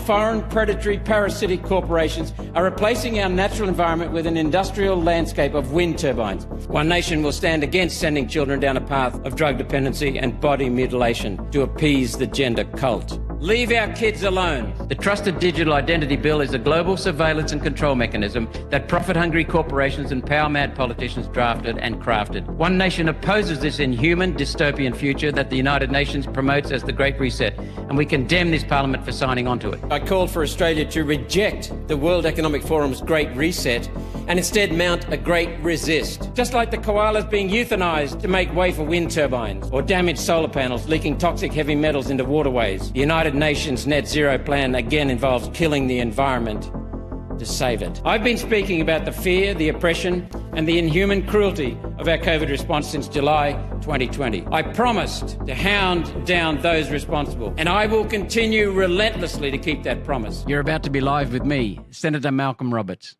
foreign predatory parasitic corporations are replacing our natural environment with an industrial landscape of wind turbines. One Nation will stand against sending children down a path of drug dependency and body mutilation to appease the gender cult. Leave our kids alone. The Trusted Digital Identity Bill is a global surveillance and control mechanism that profit-hungry corporations and power-mad politicians drafted and crafted. One Nation opposes this inhuman dystopian future that the United Nations promotes as the Great Reset, and we condemn this Parliament for signing on to it. I call for Australia to reject the World Economic Forum's Great Reset and instead mount a great resist. Just like the koalas being euthanised to make way for wind turbines or damaged solar panels leaking toxic heavy metals into waterways, the United Nations net zero plan again involves killing the environment to save it. I've been speaking about the fear, the oppression and the inhuman cruelty of our COVID response since July 2020. I promised to hound down those responsible, and I will continue relentlessly to keep that promise. You're about to be live with me, Senator Malcolm Roberts.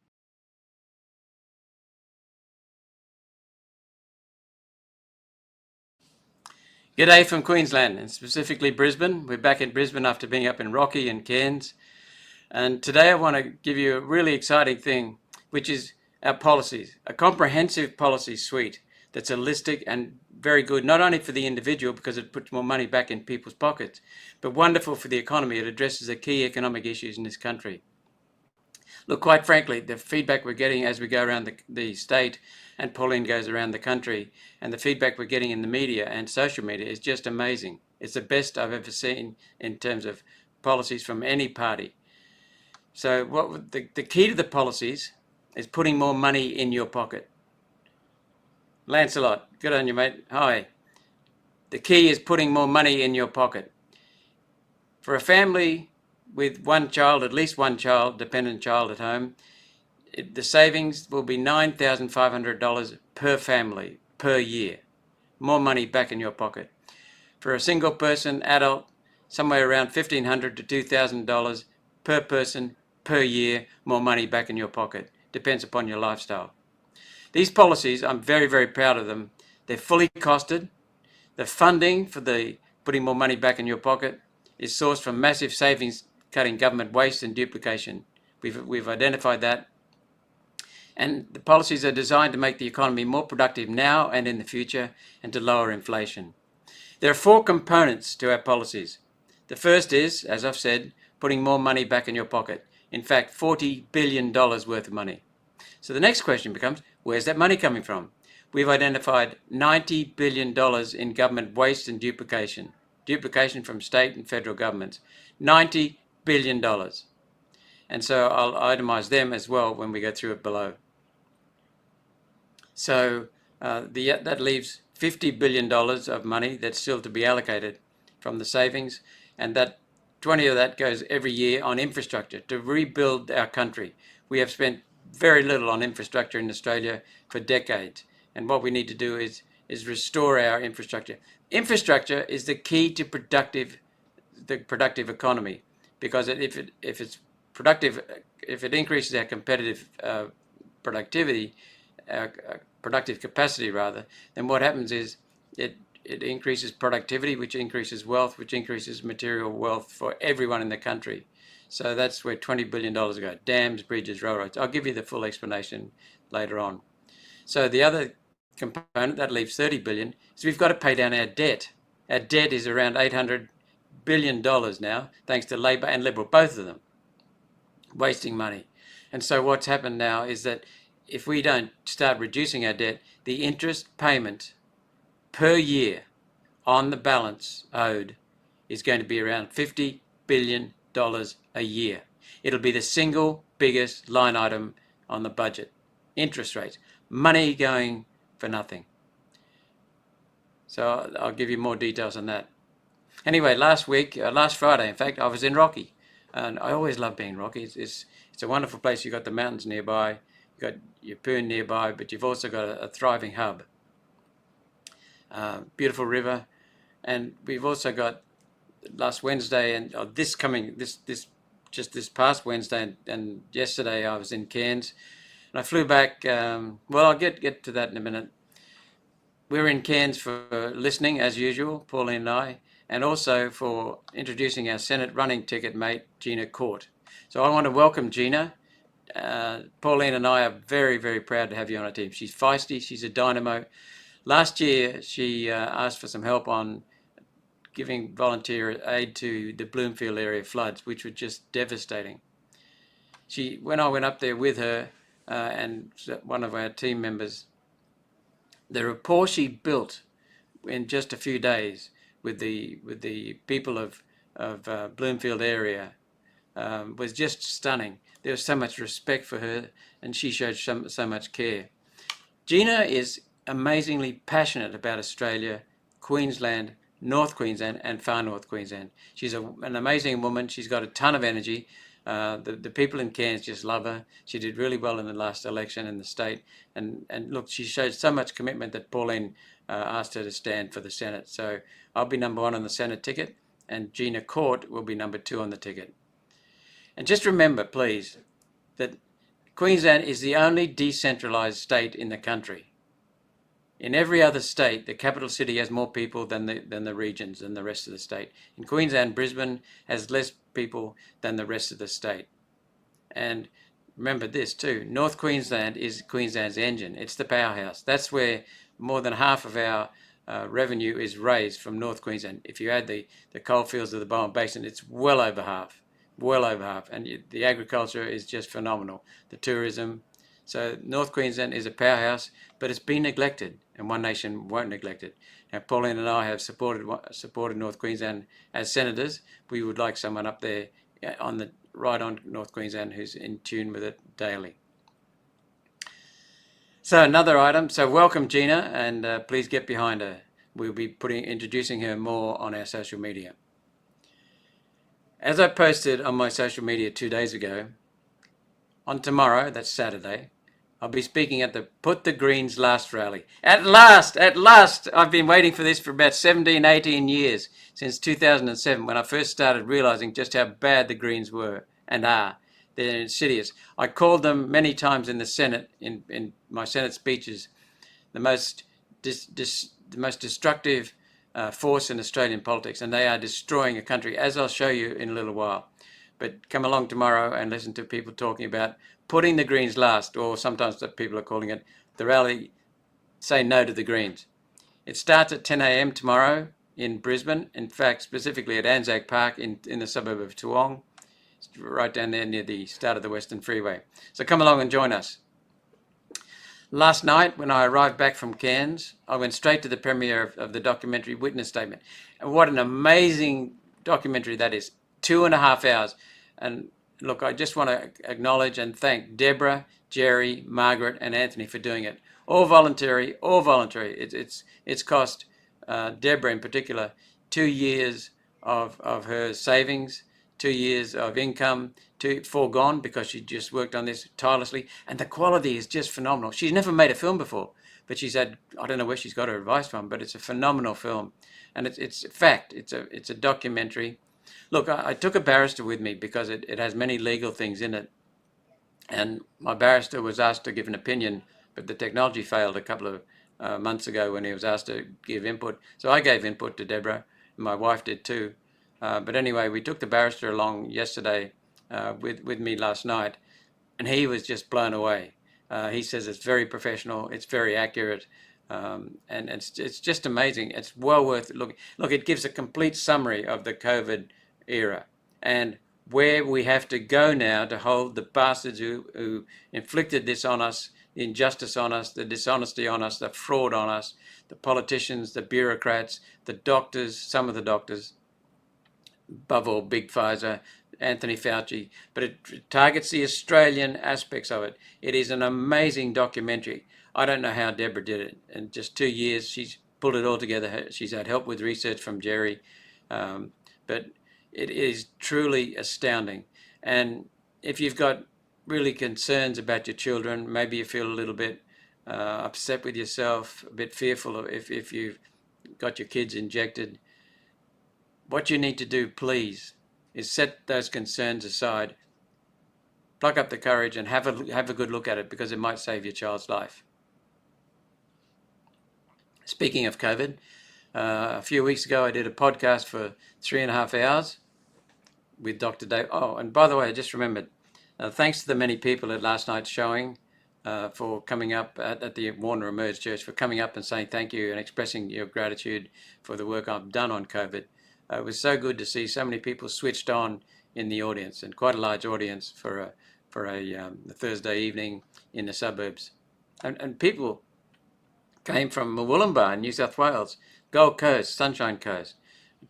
G'day from Queensland, and specifically Brisbane. We're back in Brisbane after being up in Rocky and Cairns. And today I want to give you a really exciting thing, which is our policies, a comprehensive policy suite that's holistic and very good, not only for the individual because it puts more money back in people's pockets, but wonderful for the economy. It addresses the key economic issues in this country. Look, quite frankly, the feedback we're getting as we go around the state and Pauline goes around the country, and the feedback we're getting in the media and social media is just amazing. It's the best I've ever seen in terms of policies from any party. So the key to the policies is putting more money in your pocket. Lancelot, good on you, mate. Hi. The key is putting more money in your pocket. For a family with one child, at least one child, dependent child at home, the savings will be $9,500 per family per year. More money back in your pocket. For a single person, adult, somewhere around $1,500 to $2,000 per person per year, more money back in your pocket. Depends upon your lifestyle. These policies, I'm very, very proud of them. They're fully costed. The funding for the putting more money back in your pocket is sourced from massive savings, cutting government waste and duplication. We've identified that. And the policies are designed to make the economy more productive now and in the future and to lower inflation. There are four components to our policies. The first is, as I've said, putting more money back in your pocket. In fact, $40 billion worth of money. So the next question becomes, where's that money coming from? We've identified $90 billion in government waste and duplication. Duplication from state and federal governments. $90 billion. And so I'll itemize them as well when we go through it below. So that leaves $50 billion of money that's still to be allocated from the savings, and that 20 of that goes every year on infrastructure to rebuild our country. We have spent very little on infrastructure in Australia for decades, and what we need to do is restore our infrastructure. Infrastructure is the key to the productive economy, because if it's productive, if it increases our competitive productivity, productive capacity rather, then what happens is it increases productivity, which increases wealth, which increases material wealth for everyone in the country. So that's where $20 billion go. Dams, bridges, railroads. I'll give you the full explanation later on. So the other component, that leaves $30 billion, is we've got to pay down our debt. Our debt is around $800 billion now, thanks to Labor and Liberal, both of them, wasting money. And so what's happened now is that if we don't start reducing our debt, the interest payment per year on the balance owed is going to be around $50 billion a year. It'll be the single biggest line item on the budget. Interest rates, money going for nothing. So I'll give you more details on that. Anyway, last Friday, in fact, I was in Rocky, and I always love being in Rocky. It's a wonderful place. You've got the mountains nearby, you've got your Poon nearby, but you've also got a thriving hub. Beautiful river, and we've also got last Wednesday and this past Wednesday and yesterday I was in Cairns, and I flew back. Well, I'll get to that in a minute. We were in Cairns for listening as usual, Pauline and I, and also for introducing our Senate running ticket mate, Gina Court. So I want to welcome Gina. Pauline and I are very, very proud to have you on our team. She's feisty, she's a dynamo. Last year, she asked for some help on giving volunteer aid to the Bloomfield area floods, which were just devastating. When I went up there with her and one of our team members, the rapport she built in just a few days with the people of Bloomfield area was just stunning. There was so much respect for her, and she showed so much care. Gina is amazingly passionate about Australia, Queensland, North Queensland, and far North Queensland. She's an amazing woman. She's got a ton of energy. The people in Cairns just love her. She did really well in the last election in the state. And look, she showed so much commitment that Pauline asked her to stand for the Senate. So I'll be number 1 on the Senate ticket, and Gina Court will be number 2 on the ticket. And just remember, please, that Queensland is the only decentralised state in the country. In every other state, the capital city has more people than the regions and the rest of the state. In Queensland, Brisbane has less people than the rest of the state. And remember this too, North Queensland is Queensland's engine. It's the powerhouse. That's where more than half of our revenue is raised from North Queensland. If you add the coalfields of the Bowen Basin, it's well over half. Well over half. And the agriculture is just phenomenal. The tourism. So North Queensland is a powerhouse, but it's been neglected, and One Nation won't neglect it. Now, Pauline and I have supported North Queensland as senators. We would like someone up there on North Queensland who's in tune with it daily. So another item. So welcome, Gina, and please get behind her. We'll be introducing her more on our social media. As I posted on my social media 2 days ago, on tomorrow, that's Saturday, I'll be speaking at the Put the Greens Last rally. At last! I've been waiting for this for about 17, 18 years, since 2007, when I first started realising just how bad the Greens were and are. They're insidious. I called them many times in the Senate, in my Senate speeches, the most destructive force in Australian politics, and they are destroying a country, as I'll show you in a little while. But come along tomorrow and listen to people talking about putting the Greens last, or sometimes people are calling it the rally, say no to the Greens. It starts at 10 a.m. tomorrow in Brisbane, in fact, specifically at Anzac Park in the suburb of Toowong, right down there near the start of the Western Freeway. So come along and join us. Last night, when I arrived back from Cairns, I went straight to the premiere of the documentary Witness Statement. And what an amazing documentary that is. 2.5 hours. And look, I just want to acknowledge and thank Deborah, Jerry, Margaret, and Anthony for doing it. All voluntary, all voluntary. It's cost Deborah in particular 2 years of her savings, 2 years of income foregone because she just worked on this tirelessly. And the quality is just phenomenal. She's never made a film before, but she's had, I don't know where she's got her advice from, but it's a phenomenal film. And it's a fact. It's a documentary. Look, I took a barrister with me because it has many legal things in it. And my barrister was asked to give an opinion, but the technology failed a couple of months ago when he was asked to give input. So I gave input to Deborah, and my wife did too. But anyway, we took the barrister along yesterday with me last night, and he was just blown away. He says it's very professional, it's very accurate, and it's just amazing. It's well worth looking. Look, it gives a complete summary of the COVID era and where we have to go now to hold the bastards who inflicted this on us, the injustice on us, the dishonesty on us, the fraud on us, the politicians, the bureaucrats, the doctors, some of the doctors, above all Big Pfizer, Anthony Fauci, but it targets the Australian aspects of it. It is an amazing documentary. I don't know how Deborah did it. In just 2 years, she's pulled it all together. She's had help with research from Jerry, but it is truly astounding. And if you've got really concerns about your children, maybe you feel a little bit upset with yourself, a bit fearful of if you've got your kids injected, what you need to do, please, is set those concerns aside, pluck up the courage and have a good look at it, because it might save your child's life. Speaking of COVID, A few weeks ago, I did a podcast for 3.5 hours with Dr. Dave. Oh, and by the way, I just remembered, thanks to the many people at last night's showing for coming up at the Warner Emerge Church, for coming up and saying thank you and expressing your gratitude for the work I've done on COVID. It was so good to see so many people switched on in the audience, and quite a large audience for a Thursday evening in the suburbs. And people came from Murwillumbah in New South Wales, Gold Coast, Sunshine Coast.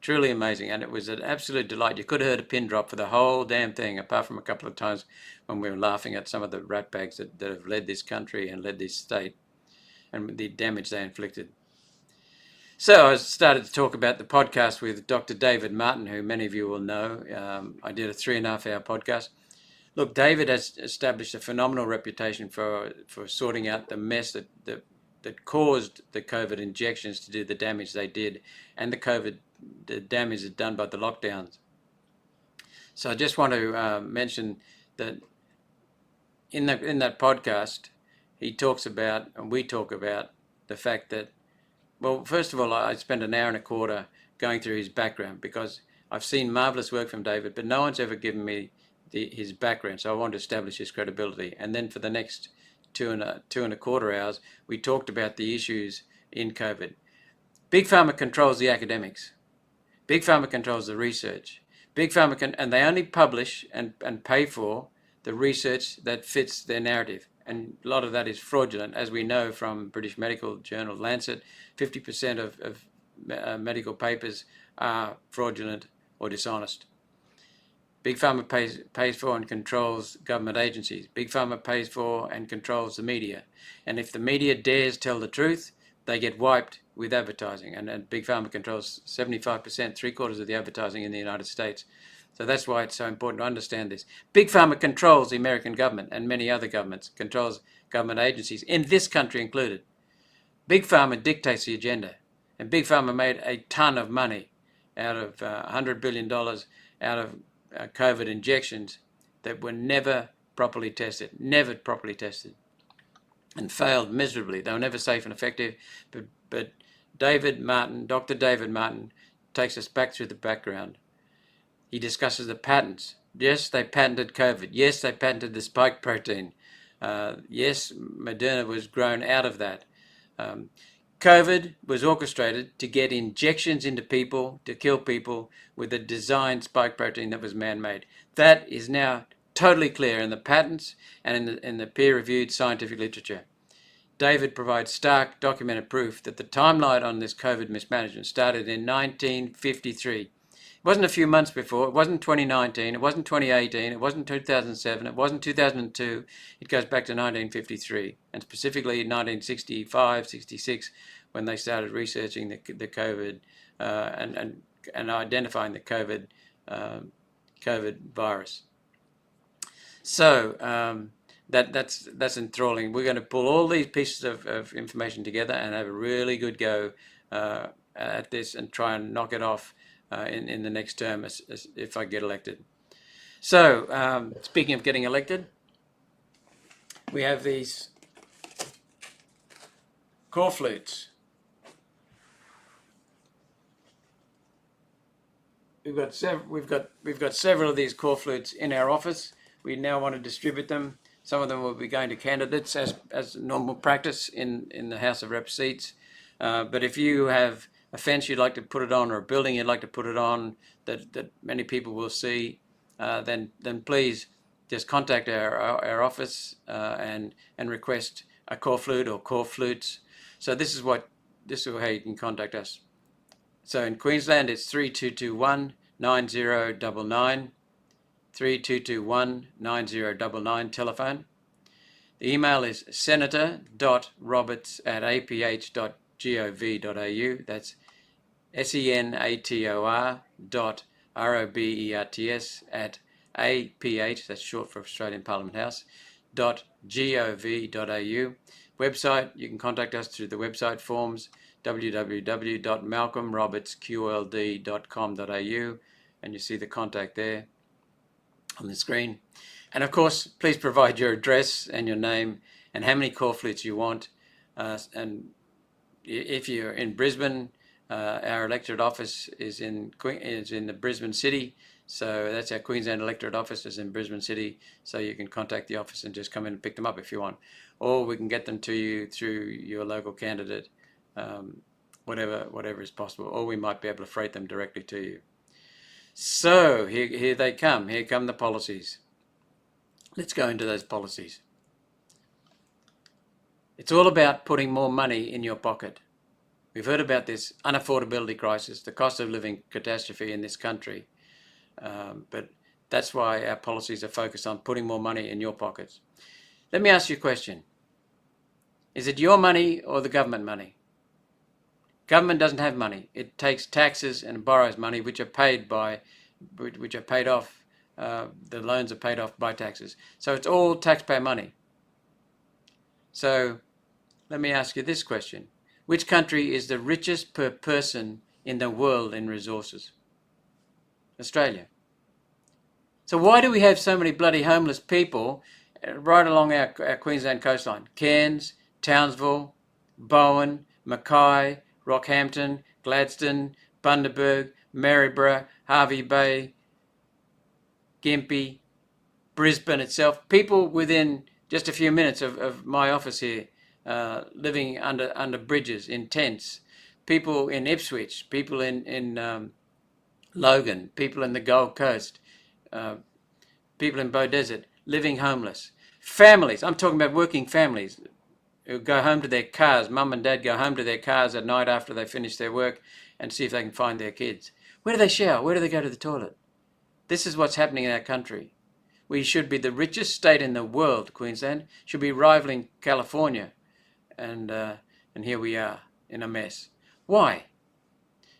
Truly amazing, and it was an absolute delight. You could have heard a pin drop for the whole damn thing, apart from a couple of times when we were laughing at some of the ratbags that have led this country and led this state and the damage they inflicted. So I started to talk about the podcast with Dr. David Martin, who many of you will know. I did a 3.5 hour podcast. Look, David has established a phenomenal reputation for sorting out the mess that caused the COVID injections to do the damage they did, and the damage is done by the lockdowns. So I just want to mention that in that podcast, he talks about, and we talk about, the fact that, well, first of all, I spent an hour and a quarter going through his background, because I've seen marvelous work from David, but no one's ever given me his background, so I want to establish his credibility. And then for the next two and a quarter hours, we talked about the issues in COVID. Big Pharma controls the academics. Big Pharma controls the research. Big Pharma and they only publish and pay for the research that fits their narrative. And a lot of that is fraudulent, as we know from British Medical Journal Lancet. 50% of medical papers are fraudulent or dishonest. Big Pharma pays for and controls government agencies. Big Pharma pays for and controls the media. And if the media dares tell the truth, they get wiped with advertising. And Big Pharma controls 75%, 3/4 of the advertising in the United States. So that's why it's so important to understand this. Big Pharma controls the American government and many other governments, controls government agencies, in this country included. Big Pharma dictates the agenda. And Big Pharma made a ton of money out of $100 billion out of COVID injections that were never properly tested, and failed miserably. They were never safe and effective. But David Martin, Dr. David Martin, takes us back through the background. He discusses the patents. Yes, they patented COVID. Yes, they patented the spike protein. Yes, Moderna was grown out of that. COVID was orchestrated to get injections into people, to kill people with a designed spike protein that was man-made. That is now totally clear in the patents and in the peer-reviewed scientific literature. David provides stark documented proof that the timeline on this COVID mismanagement started in 1953. It wasn't a few months before, it wasn't 2019, it wasn't 2018, it wasn't 2007, it wasn't 2002, it goes back to 1953, and specifically 1965, 66, when they started researching the COVID and identifying the COVID virus. So that's enthralling. We're going to pull all these pieces of information together and have a really good go at this and try and knock it off in the next term if I get elected. So speaking of getting elected, we have these core flutes. We've got several of these core flutes in our office. We now want to distribute them. Some of them will be going to candidates as normal practice in the House of Rep seats. But if you have a fence you'd like to put it on, or a building you'd like to put it on that many people will see, then please just contact our office and request a core flute or core flutes. So this is how you can contact us. So in Queensland, it's 3221 9099, 3221 9099 telephone. The email is senator.roberts@aph.gov.au. That's senator.roberts@aph, that's short for Australian Parliament House, .gov.au. Website, you can contact us through the website forms, www.malcolmrobertsqld.com.au, and you see the contact there on the screen. And of course, please provide your address and your name and how many core flutes you want. And if you're in Brisbane, Our electorate office is in the Brisbane City, so that's our Queensland electorate office is in Brisbane City. So you can contact the office and just come in and pick them up if you want, or we can get them to you through your local candidate, whatever is possible, or we might be able to freight them directly to you. So here they come. Here come the policies. Let's go into those policies. It's all about putting more money in your pocket. We've heard about this unaffordability crisis, the cost of living catastrophe in this country, but that's why our policies are focused on putting more money in your pockets. Let me ask you a question. Is it your money or the government money? Government doesn't have money. It takes taxes and borrows money, which are paid off. The loans are paid off by taxes. So it's all taxpayer money. So let me ask you this question. Which country is the richest per person in the world in resources? Australia. So why do we have so many bloody homeless people right along our Queensland coastline? Cairns, Townsville, Bowen, Mackay, Rockhampton, Gladstone, Bundaberg, Maryborough, Hervey Bay, Gympie, Brisbane itself. People within just a few minutes of my office here, living under bridges, in tents. People in Ipswich, people in Logan, people in the Gold Coast, people in Beaudesert, living homeless. Families, I'm talking about working families who go home to their cars. Mum and dad go home to their cars at night after they finish their work and see if they can find their kids. Where do they shower? Where do they go to the toilet? This is what's happening in our country. We should be the richest state in the world, Queensland, should be rivaling California. And here we are in a mess. Why?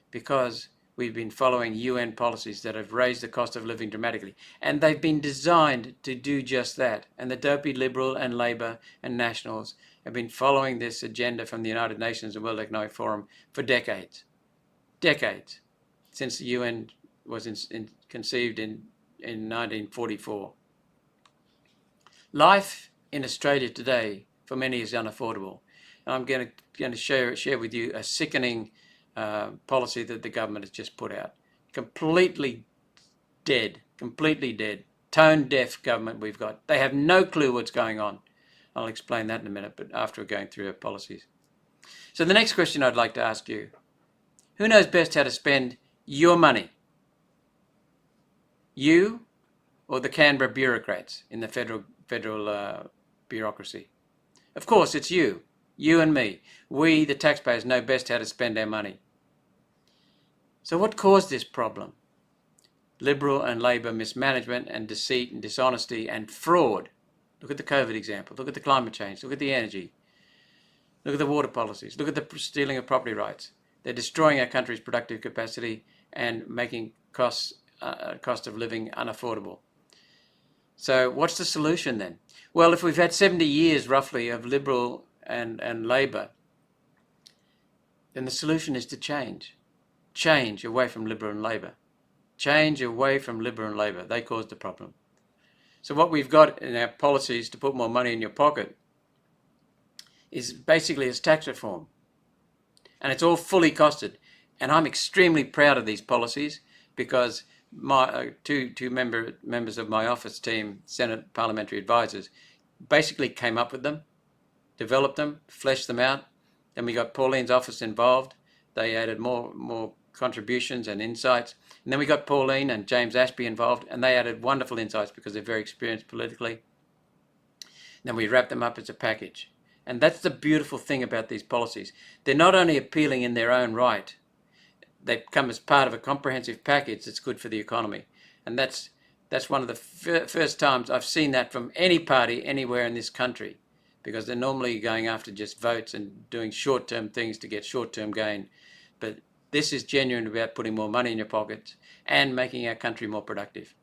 Because we've been following UN policies that have raised the cost of living dramatically. And they've been designed to do just that. And the dopey Liberal and Labor and Nationals have been following this agenda from the United Nations and World Economic Forum for decades. Decades. Since the UN was conceived in 1944. Life in Australia today for many is unaffordable. And I'm going to share with you a sickening policy that the government has just put out. Completely dead, tone deaf government we've got. They have no clue what's going on. I'll explain that in a minute, but after going through our policies. So the next question I'd like to ask you, who knows best how to spend your money? You or the Canberra bureaucrats in the federal bureaucracy? Of course, it's you and me. We, the taxpayers, know best how to spend our money. So what caused this problem? Liberal and Labor mismanagement and deceit and dishonesty and fraud. Look at the COVID example. Look at the climate change. Look at the energy. Look at the water policies. Look at the stealing of property rights. They're destroying our country's productive capacity and making cost of living unaffordable. So what's the solution then? Well, if we've had 70 years roughly of Liberal and Labor, then the solution is to change. Change away from Liberal and Labor. Change away from Liberal and Labor. They caused the problem. So what we've got in our policies to put more money in your pocket is basically it's tax reform. And it's all fully costed. And I'm extremely proud of these policies because my two members of my office team, Senate parliamentary advisors, basically came up with them, developed them, fleshed them out. Then we got Pauline's office involved. They added more contributions and insights. And then we got Pauline and James Ashby involved, and they added wonderful insights because they're very experienced politically. And then we wrapped them up as a package. And that's the beautiful thing about these policies. They're not only appealing in their own right, they come as part of a comprehensive package that's good for the economy. And that's one of the first times I've seen that from any party anywhere in this country, because they're normally going after just votes and doing short-term things to get short-term gain. But this is genuine about putting more money in your pockets and making our country more productive.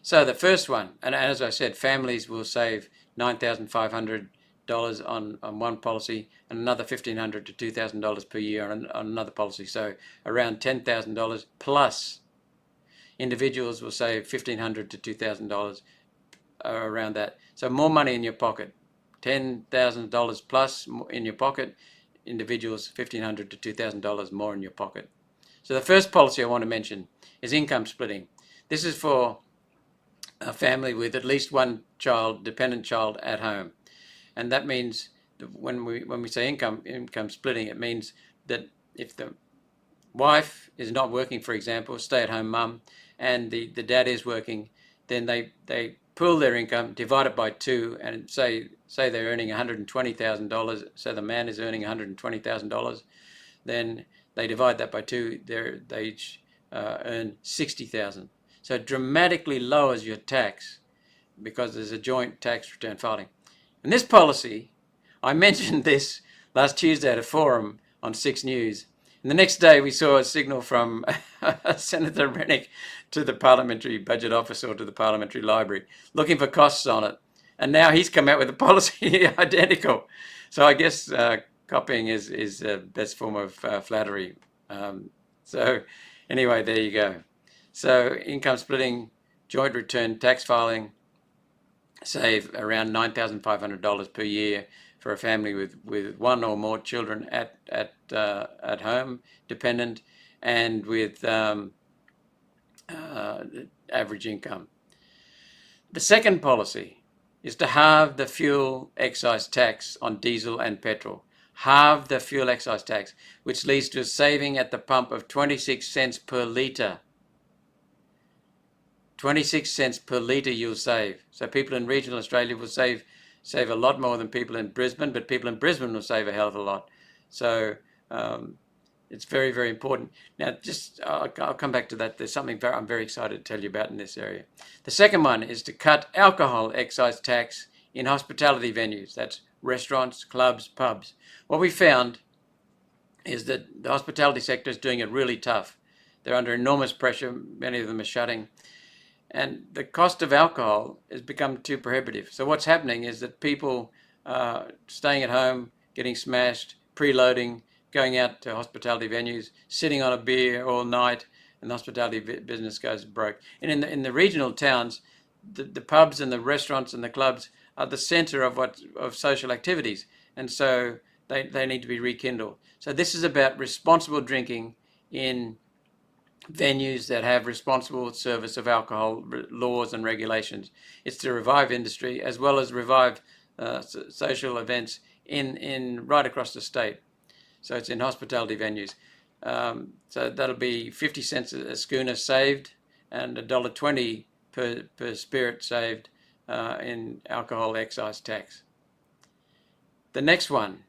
So the first one, and as I said, families will save $9,500 on one policy and another $1,500 to $2,000 per year on another policy. So around $10,000 plus. Individuals will save $1,500 to $2,000 around that. So more money in your pocket. $10,000 plus in your pocket individuals $1,500 to $2,000 more in your pocket. So the first policy I want to mention is income splitting. This is for a family with at least one child, dependent child at home. And that means that when we say income splitting, it means that if the wife is not working, for example, stay-at-home mum, and the dad is working, then they pool their income, divide it by 2, and say they're earning $120,000, so the man is earning $120,000, then they divide that by 2, they each earn $60,000. So it dramatically lowers your tax because there's a joint tax return filing. And this policy, I mentioned this last Tuesday at a forum on 6 News. And the next day we saw a signal from Senator Rennick to the Parliamentary Budget Office or to the Parliamentary Library looking for costs on it. And now he's come out with a policy identical. So I guess copying is the best form of flattery. So anyway, there you go. So income splitting, joint return tax filing, save around $9,500 per year for a family with one or more children at home, dependent, and with average income. The second policy is to halve the fuel excise tax on diesel and petrol. Halve the fuel excise tax, which leads to a saving at the pump of 26 cents per litre. 26 cents per litre you'll save. So people in regional Australia will save a lot more than people in Brisbane, but people in Brisbane will save a hell of a lot. So it's very, very important. Now, I'll come back to that. There's something I'm very excited to tell you about in this area. The second one is to cut alcohol excise tax in hospitality venues. That's restaurants, clubs, pubs. What we found is that the hospitality sector is doing it really tough. They're under enormous pressure. Many of them are shutting. And the cost of alcohol has become too prohibitive. So what's happening is that people staying at home, getting smashed, preloading, going out to hospitality venues, sitting on a beer all night, and the hospitality business goes broke. And in the regional towns, the pubs and the restaurants and the clubs are the centre of social activities, and so they need to be rekindled. So this is about responsible drinking in venues that have responsible service of alcohol laws and regulations. It's to revive industry as well as revive social events in right across the state. So it's in hospitality venues. So that'll be 50 cents a schooner saved and $1.20 per spirit saved in alcohol excise tax. The next one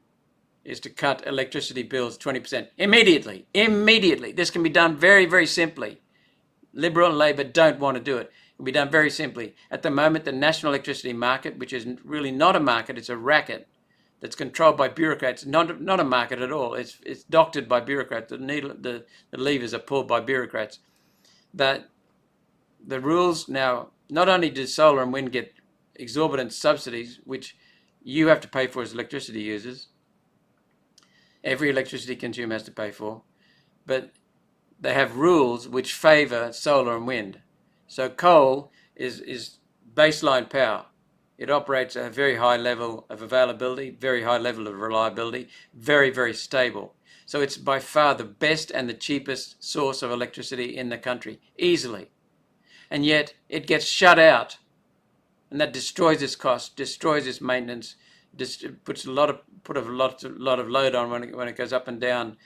is to cut electricity bills 20%. Immediately. This can be done very, very simply. Liberal and Labor don't want to do it. It can be done very simply. At the moment, the national electricity market, which is really not a market, it's a racket that's controlled by bureaucrats, not a market at all. It's doctored by bureaucrats. The levers are pulled by bureaucrats. That the rules now, not only do solar and wind get exorbitant subsidies, which you have to pay for as electricity users, every electricity consumer has to pay for, but they have rules which favour solar and wind. So coal is baseline power. It operates at a very high level of availability, very high level of reliability, very, very stable. So it's by far the best and the cheapest source of electricity in the country, easily. And yet it gets shut out, and that destroys its cost, destroys its maintenance, puts a lot of load on when it goes up and down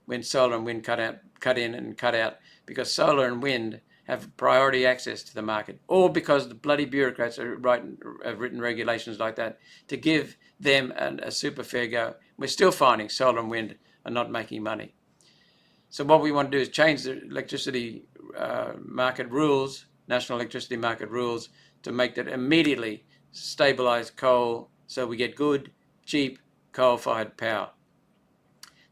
when solar and wind cut in and cut out, because solar and wind have priority access to the market, or because the bloody bureaucrats have written regulations like that to give them a super fair go. We're still finding solar and wind are not making money. So what we want to do is change the electricity market rules, national electricity market rules, to make that immediately stabilize coal so we get good, cheap, coal-fired power.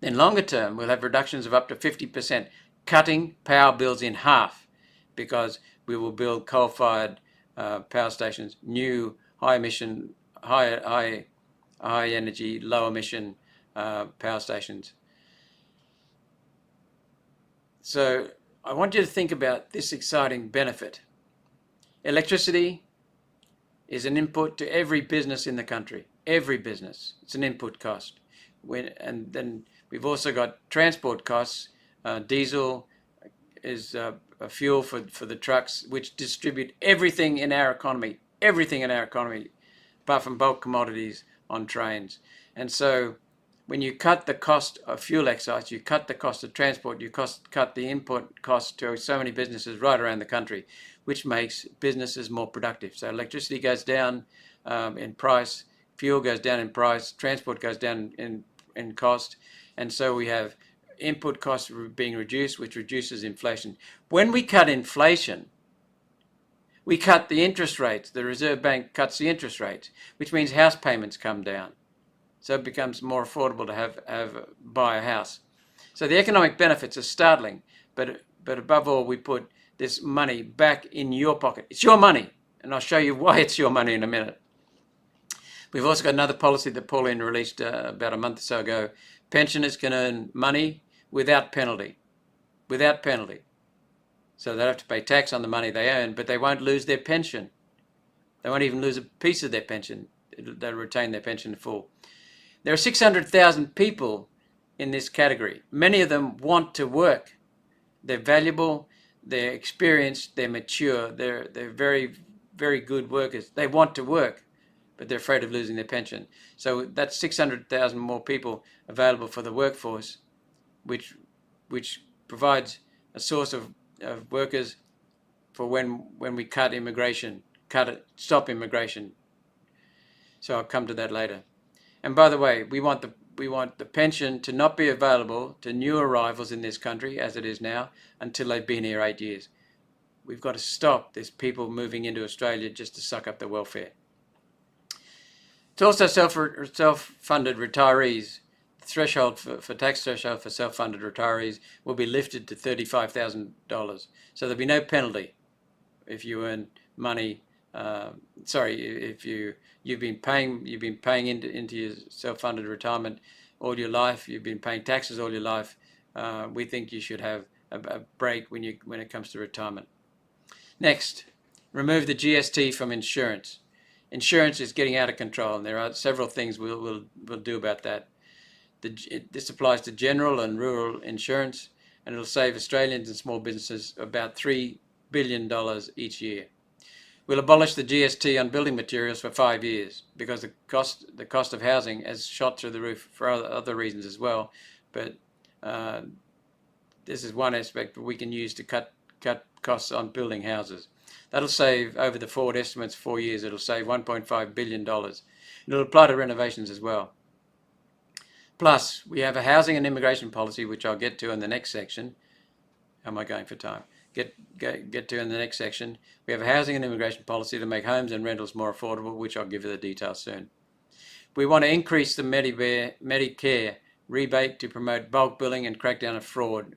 Then longer term, we'll have reductions of up to 50%, cutting power bills in half, because we will build coal-fired power stations, new high-emission, high-energy, low-emission power stations. So I want you to think about this exciting benefit. Electricity is an input to every business in the country. Every business. It's an input cost. And then we've also got transport costs. Diesel is a fuel for the trucks, which distribute everything in our economy, apart from bulk commodities on trains. And so when you cut the cost of fuel excise, you cut the cost of transport, you cut the input cost to so many businesses right around the country, which makes businesses more productive. So electricity goes down in price, fuel goes down in price, transport goes down in cost, and so we have input costs being reduced, which reduces inflation. When we cut inflation, we cut the interest rates. The Reserve Bank cuts the interest rates, which means house payments come down. So it becomes more affordable to buy a house. So the economic benefits are startling, but above all, we put this money back in your pocket. It's your money, and I'll show you why it's your money in a minute. We've also got another policy that Pauline released about a month or so ago. Pensioners can earn money without penalty. Without penalty. So they have to pay tax on the money they earn, but they won't lose their pension. They won't even lose a piece of their pension. They'll retain their pension in full. There are 600,000 people in this category. Many of them want to work. They're valuable, they're experienced, they're mature, they're very, very good workers. They want to work, but they're afraid of losing their pension. So that's 600,000 more people available for the workforce, which provides a source of workers for when we cut immigration, stop immigration. So I'll come to that later. And by the way, we want the pension to not be available to new arrivals in this country, as it is now, until they've been here 8 years. We've got to stop this people moving into Australia just to suck up the welfare. It's also self-funded retirees. The threshold for tax threshold for self-funded retirees will be lifted to $35,000. So there'll be no penalty if you earn money. If you've been paying into your self-funded retirement all your life, you've been paying taxes all your life. We think you should have a break when it comes to retirement. Next, remove the GST from insurance. Insurance is getting out of control, and there are several things we'll do about that. This applies to general and rural insurance, and it'll save Australians and small businesses about $3 billion each year. We'll abolish the GST on building materials for 5 years because the cost of housing has shot through the roof for other reasons as well. But this is one aspect that we can use to cut costs on building houses. That'll save, over the forward estimates, 4 years, it'll save $1.5 billion. It'll apply to renovations as well. Plus, we have a housing and immigration policy, which I'll get to in the next section. How am I going for time? Get to in the next section. We have a housing and immigration policy to make homes and rentals more affordable, which I'll give you the details soon. We want to increase the Medicare rebate to promote bulk billing and crack down on fraud.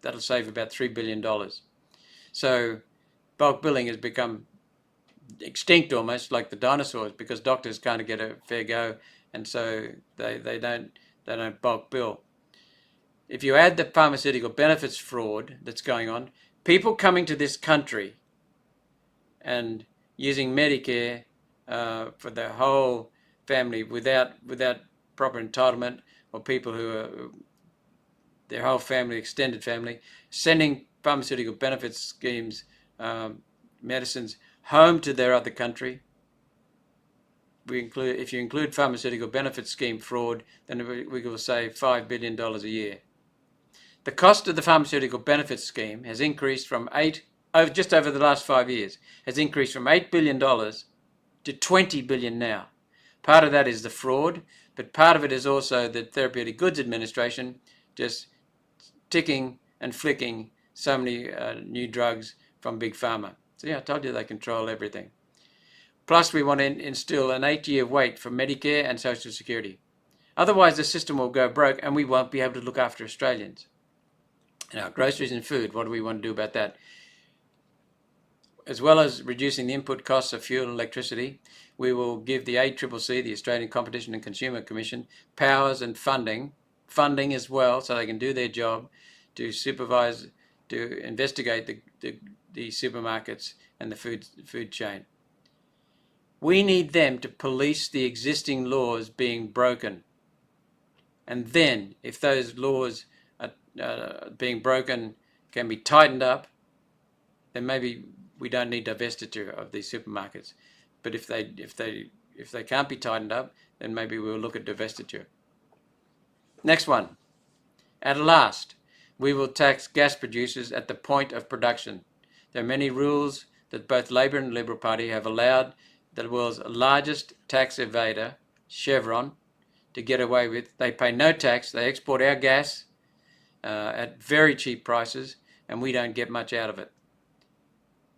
That'll save about $3 billion. So bulk billing has become extinct almost, like the dinosaurs, because doctors can't get a fair go, and so they don't bulk bill. If you add the pharmaceutical benefits fraud that's going on, people coming to this country and using Medicare for their whole family without proper entitlement, or people who are their whole family, extended family, sending pharmaceutical benefits schemes, medicines home to their other country. If you include pharmaceutical benefits scheme fraud, then we will save $5 billion a year. The cost of the pharmaceutical benefits scheme has increased from just over the last 5 years, has increased from $8 billion to $20 billion now. Part of that is the fraud, but part of it is also the Therapeutic Goods Administration just ticking and flicking so many new drugs from Big Pharma. So yeah, I told you they control everything. Plus, we want to instill an 8-year wait for Medicare and Social Security. Otherwise, the system will go broke and we won't be able to look after Australians. Now, groceries and food, what do we want to do about that? As well as reducing the input costs of fuel and electricity, we will give the ACCC, the Australian Competition and Consumer Commission, powers and funding as well, so they can do their job to supervise, to investigate the supermarkets and the food chain. We need them to police the existing laws being broken. And then, if those laws are being broken can be tightened up, then maybe we don't need divestiture of these supermarkets. But if they can't be tightened up, then maybe we'll look at divestiture. Next one. At last, we will tax gas producers at the point of production. There are many rules that both Labor and Liberal Party have allowed the world's largest tax evader, Chevron, to get away with. They pay no tax. They export our gas at very cheap prices, and we don't get much out of it.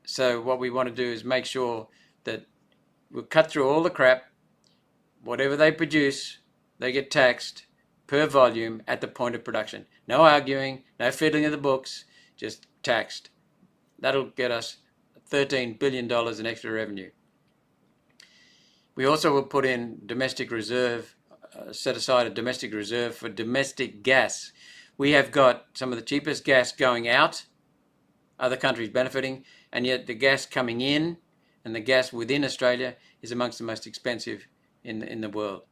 So what we want to do is make sure that we'll cut through all the crap. Whatever they produce, they get taxed per volume at the point of production. No arguing, no fiddling of the books, just taxed. That'll get us $13 billion in extra revenue. We also will put in domestic reserve, set aside a domestic reserve for domestic gas. We have got some of the cheapest gas going out, other countries benefiting, and yet the gas coming in and the gas within Australia is amongst the most expensive in the world.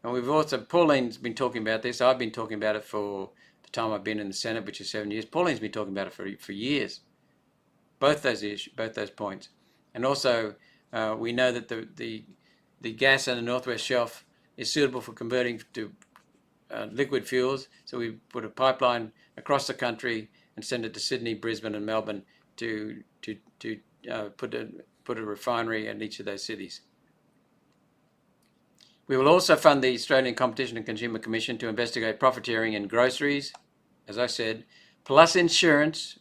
And we've also, Pauline's been talking about this. I've been talking about it for the time I've been in the Senate, which is 7 years. Pauline's been talking about it for years. Both those issues, both those points. And also, we know that the gas on the Northwest Shelf is suitable for converting to liquid fuels. So we put a pipeline across the country and send it to Sydney, Brisbane, and Melbourne to put a refinery in each of those cities. We will also fund the Australian Competition and Consumer Commission to investigate profiteering in groceries, as I said, plus insurance,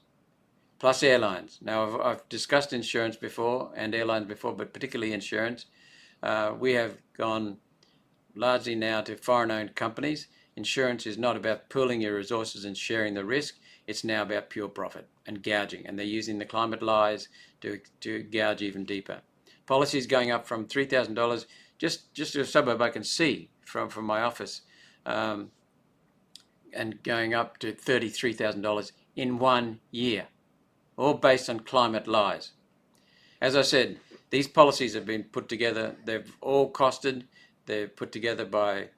plus airlines. Now, I've discussed insurance before and airlines before, but particularly insurance. We have gone largely now to foreign-owned companies. Insurance is not about pooling your resources and sharing the risk. It's now about pure profit and gouging, and they're using the climate lies to gouge even deeper. Policies going up from $3,000, just a suburb I can see from my office, and going up to $33,000 in 1 year, all based on climate lies. As I said, these policies have been put together. They've all costed. They're put together by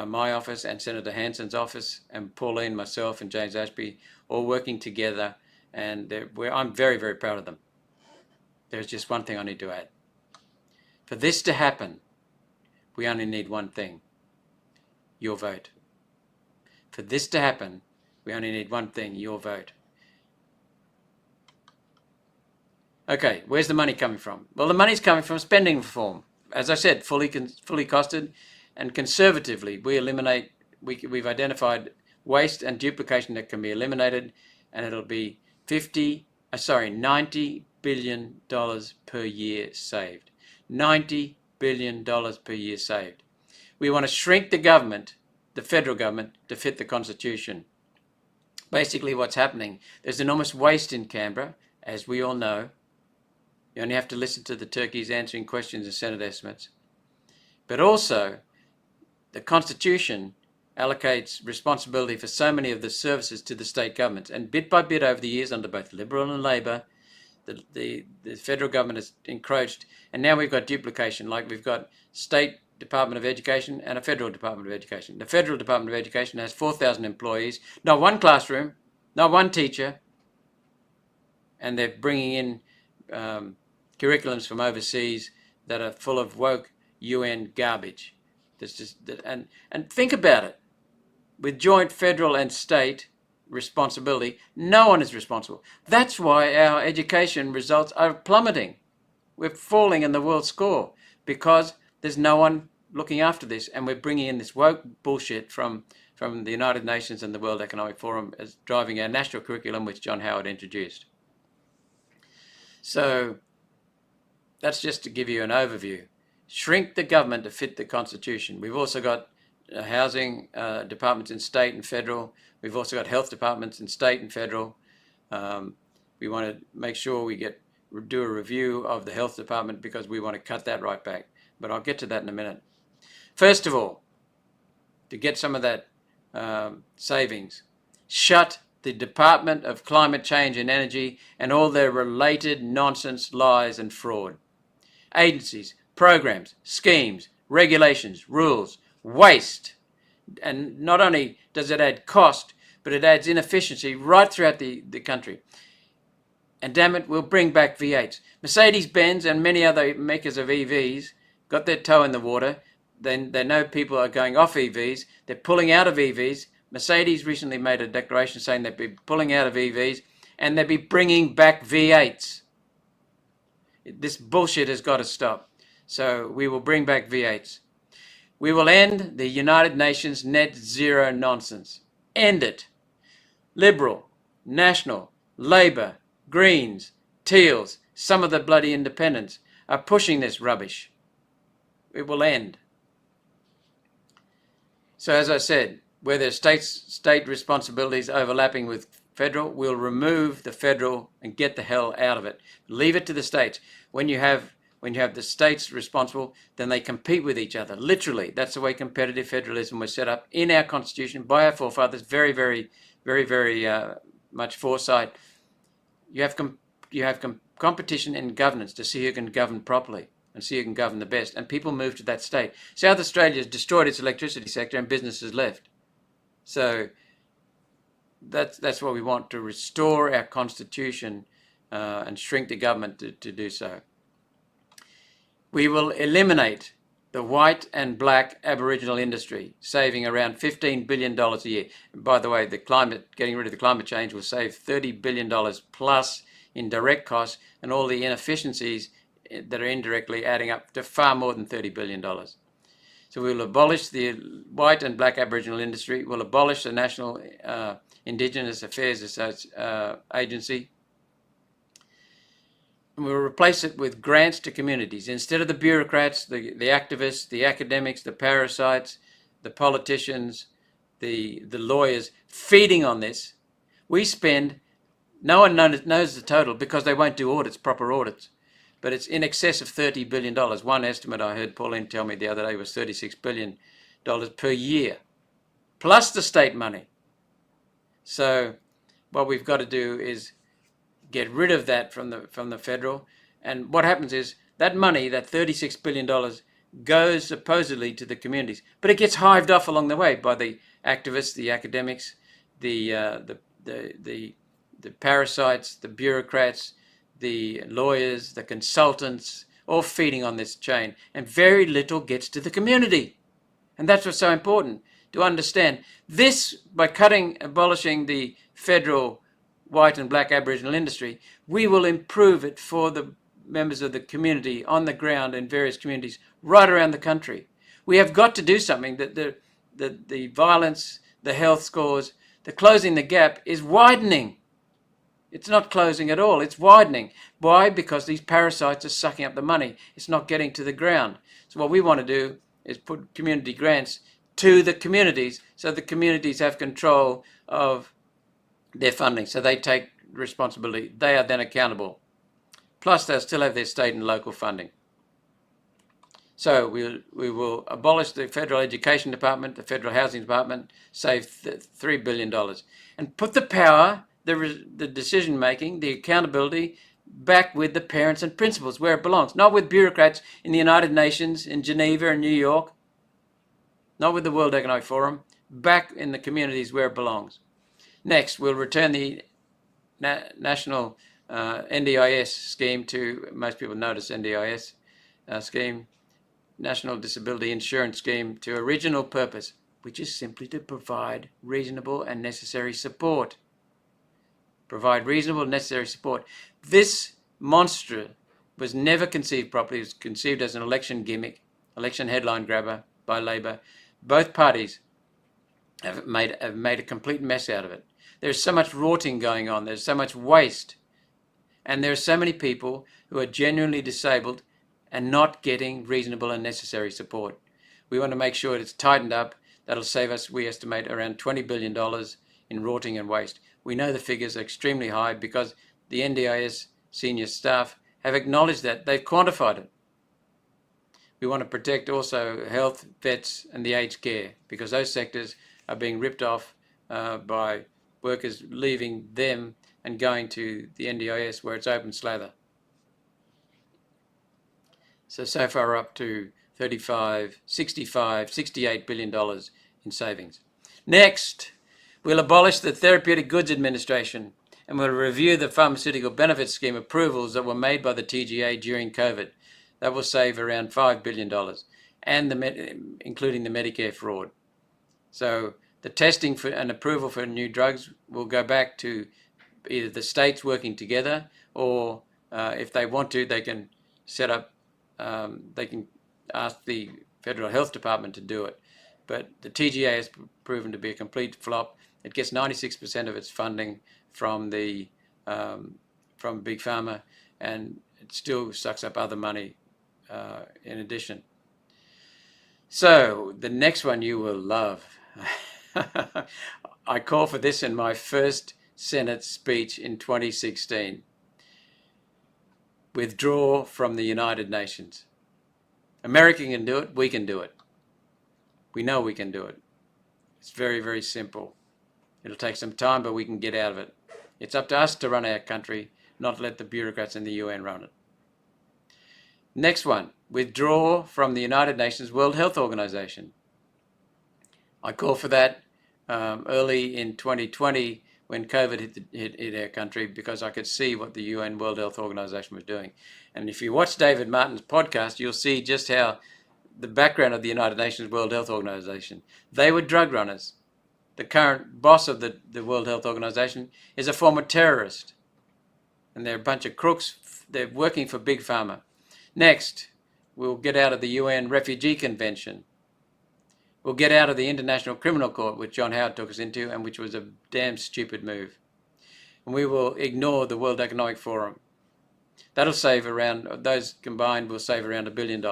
my office and Senator Hanson's office, and Pauline, myself, and James Ashby, all working together, and I'm very, very proud of them. There's just one thing I need to add. For this to happen, we only need one thing: your vote. For this to happen, we only need one thing: your vote. Okay, where's the money coming from? Well, the money's coming from spending reform. As I said, fully costed, and conservatively, we've identified waste and duplication that can be eliminated, and it'll be $90 billion per year saved. $90 billion per year saved. We want to shrink the government, the federal government, to fit the Constitution. Basically what's happening, there's enormous waste in Canberra, as we all know. You only have to listen to the turkeys answering questions and Senate estimates. But also, the Constitution allocates responsibility for so many of the services to the state governments. And bit by bit over the years, under both Liberal and Labor, the federal government has encroached. And now we've got duplication, like we've got State Department of Education and a Federal Department of Education. The Federal Department of Education has 4,000 employees, not one classroom, not one teacher, and they're bringing in curriculums from overseas that are full of woke UN garbage. And think about it. With joint federal and state responsibility, no one is responsible. That's why our education results are plummeting. We're falling in the world score because there's no one looking after this, and we're bringing in this woke bullshit from the United Nations and the World Economic Forum as driving our national curriculum, which John Howard introduced. So that's just to give you an overview. Shrink the government to fit the Constitution. We've also got housing departments in state and federal. We've also got health departments in state and federal. We want to make sure we do a review of the health department because we want to cut that right back. But I'll get to that in a minute. First of all, to get some of that savings, shut the Department of Climate Change and Energy and all their related nonsense, lies and fraud. Agencies, programs, schemes, regulations, rules, waste And not only does it add cost, but it adds inefficiency right throughout the country. And damn it, we'll bring back V8s. Mercedes-Benz and many other makers of EVs got their toe in the water. Then they know people are going off EVs. They're pulling out of EVs. Mercedes recently made a declaration saying they'd be pulling out of EVs and they'd be bringing back V8s. This bullshit has got to stop. So we will bring back V8s. We will end the United Nations net zero nonsense. End it. Liberal, National, Labor, Greens, Teals, some of the bloody independents are pushing this rubbish. It will end. So as I said, where there's state responsibilities overlapping with federal, we'll remove the federal and get the hell out of it. Leave it to the states. When you have the states responsible, then they compete with each other. Literally, that's the way competitive federalism was set up in our constitution by our forefathers. Very, very, very, very much foresight. You have competition in governance to see who can govern properly and see who can govern the best. And people move to that state. South Australia has destroyed its electricity sector and businesses left. So that's what we want, to restore our constitution and shrink the government to do so. We will eliminate the white and black Aboriginal industry, saving around $15 billion a year. And by the way, getting rid of the climate change will save $30 billion plus in direct costs and all the inefficiencies that are indirectly adding up to far more than $30 billion. So we will abolish the white and black Aboriginal industry. We'll abolish the National Indigenous Affairs Agency. And we'll replace it with grants to communities. Instead of the bureaucrats, the activists, the academics, the parasites, the politicians, the lawyers feeding on this, we spend, no one knows the total because they won't do audits, proper audits, but it's in excess of $30 billion. One estimate I heard Pauline tell me the other day was $36 billion per year, plus the state money. So what we've got to do is get rid of that from the federal. And what happens is that money, that $36 billion, goes supposedly to the communities, but it gets hived off along the way by the activists, the academics, the parasites, the bureaucrats, the lawyers, the consultants, all feeding on this chain, and very little gets to the community. And that's what's so important to understand. This, by abolishing the federal white and black Aboriginal industry, we will improve it for the members of the community on the ground in various communities right around the country. We have got to do something. That the violence, the health scores, the closing the gap is widening. It's not closing at all, it's widening. Why? Because these parasites are sucking up the money. It's not getting to the ground. So what we want to do is put community grants to the communities so the communities have control of their funding, so they take responsibility. They are then accountable. Plus, they'll still have their state and local funding. So we will abolish the Federal Education Department, the Federal Housing Department, save $3 billion, and put the power, the decision-making, the accountability back with the parents and principals where it belongs, not with bureaucrats in the United Nations, in Geneva and New York, not with the World Economic Forum, back in the communities where it belongs. Next, we'll return the national NDIS scheme to, most people notice NDIS scheme, National Disability Insurance Scheme, to original purpose, which is simply to provide reasonable and necessary support. Provide reasonable and necessary support. This monster was never conceived properly. It was conceived as an election gimmick, election headline grabber by Labor. Both parties have made a complete mess out of it. There's so much rotting going on. There's so much waste. And there are so many people who are genuinely disabled and not getting reasonable and necessary support. We want to make sure it's tightened up. That'll save us, we estimate, around $20 billion in rotting and waste. We know the figures are extremely high because the NDIS senior staff have acknowledged that. They've quantified it. We want to protect also health, vets, and the aged care, because those sectors are being ripped off by workers leaving them and going to the NDIS where it's open slather. So far up to $35, $65, $68 billion in savings. Next, we'll abolish the Therapeutic Goods Administration and we'll review the Pharmaceutical Benefits Scheme approvals that were made by the TGA during COVID. That will save around $5 billion, and including the Medicare fraud. So the testing for and approval for new drugs will go back to either the states working together, or if they want to, they can set up, they can ask the Federal Health Department to do it. But the TGA has proven to be a complete flop. It gets 96% of its funding from Big Pharma, and it still sucks up other money in addition. So the next one you will love. I call for this in my first Senate speech in 2016. Withdraw from the United Nations. America can do it, we can do it. We know we can do it. It's very, very simple. It'll take some time, but we can get out of it. It's up to us to run our country, not let the bureaucrats in the UN run it. Next one, withdraw from the United Nations World Health Organization. I call for that early in 2020 when COVID hit our country, because I could see what the UN World Health Organization was doing. And if you watch David Martin's podcast, you'll see just how the background of the United Nations World Health Organization. They were drug runners. The current boss of the World Health Organization is a former terrorist. And they're a bunch of crooks. They're working for Big Pharma. Next, we'll get out of the UN Refugee Convention. We'll get out of the International Criminal Court, which John Howard took us into, and which was a damn stupid move. And we will ignore the World Economic Forum. That'll save around, those combined will save around $1 billion.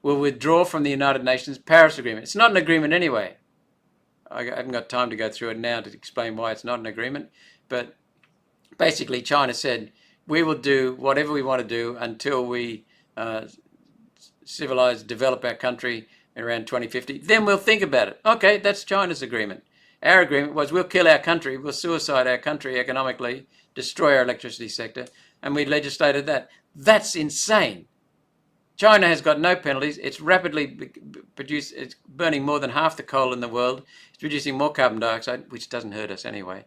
We'll withdraw from the United Nations Paris Agreement. It's not an agreement anyway. I haven't got time to go through it now to explain why it's not an agreement. But basically, China said, we will do whatever we want to do until we civilize, develop our country around 2050. Then we'll think about it. Okay, that's China's agreement. Our agreement was we'll kill our country, we'll suicide our country economically, destroy our electricity sector, and we legislated that. That's insane. China has got no penalties. It's rapidly it's burning more than half the coal in the world. It's producing more carbon dioxide, which doesn't hurt us anyway.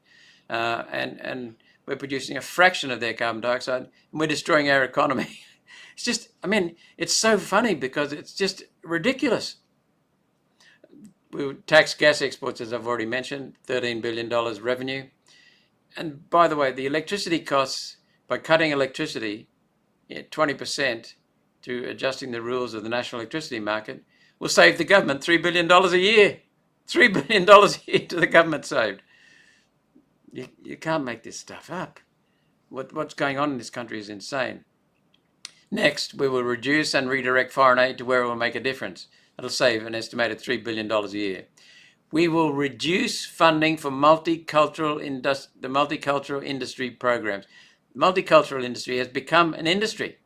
And we're producing a fraction of their carbon dioxide, and we're destroying our economy. It's just, I mean, it's so funny because it's just ridiculous. We tax gas exports, as I've already mentioned, $13 billion revenue. And by the way, the electricity costs, by cutting electricity 20% to adjusting the rules of the national electricity market, will save the government $3 billion a year. $3 billion a year to the government saved. You can't make this stuff up. What's going on in this country is insane. Next, we will reduce and redirect foreign aid to where it will make a difference. It'll save an estimated $3 billion a year. We will reduce funding for the multicultural industry programs. The multicultural industry has become an industry.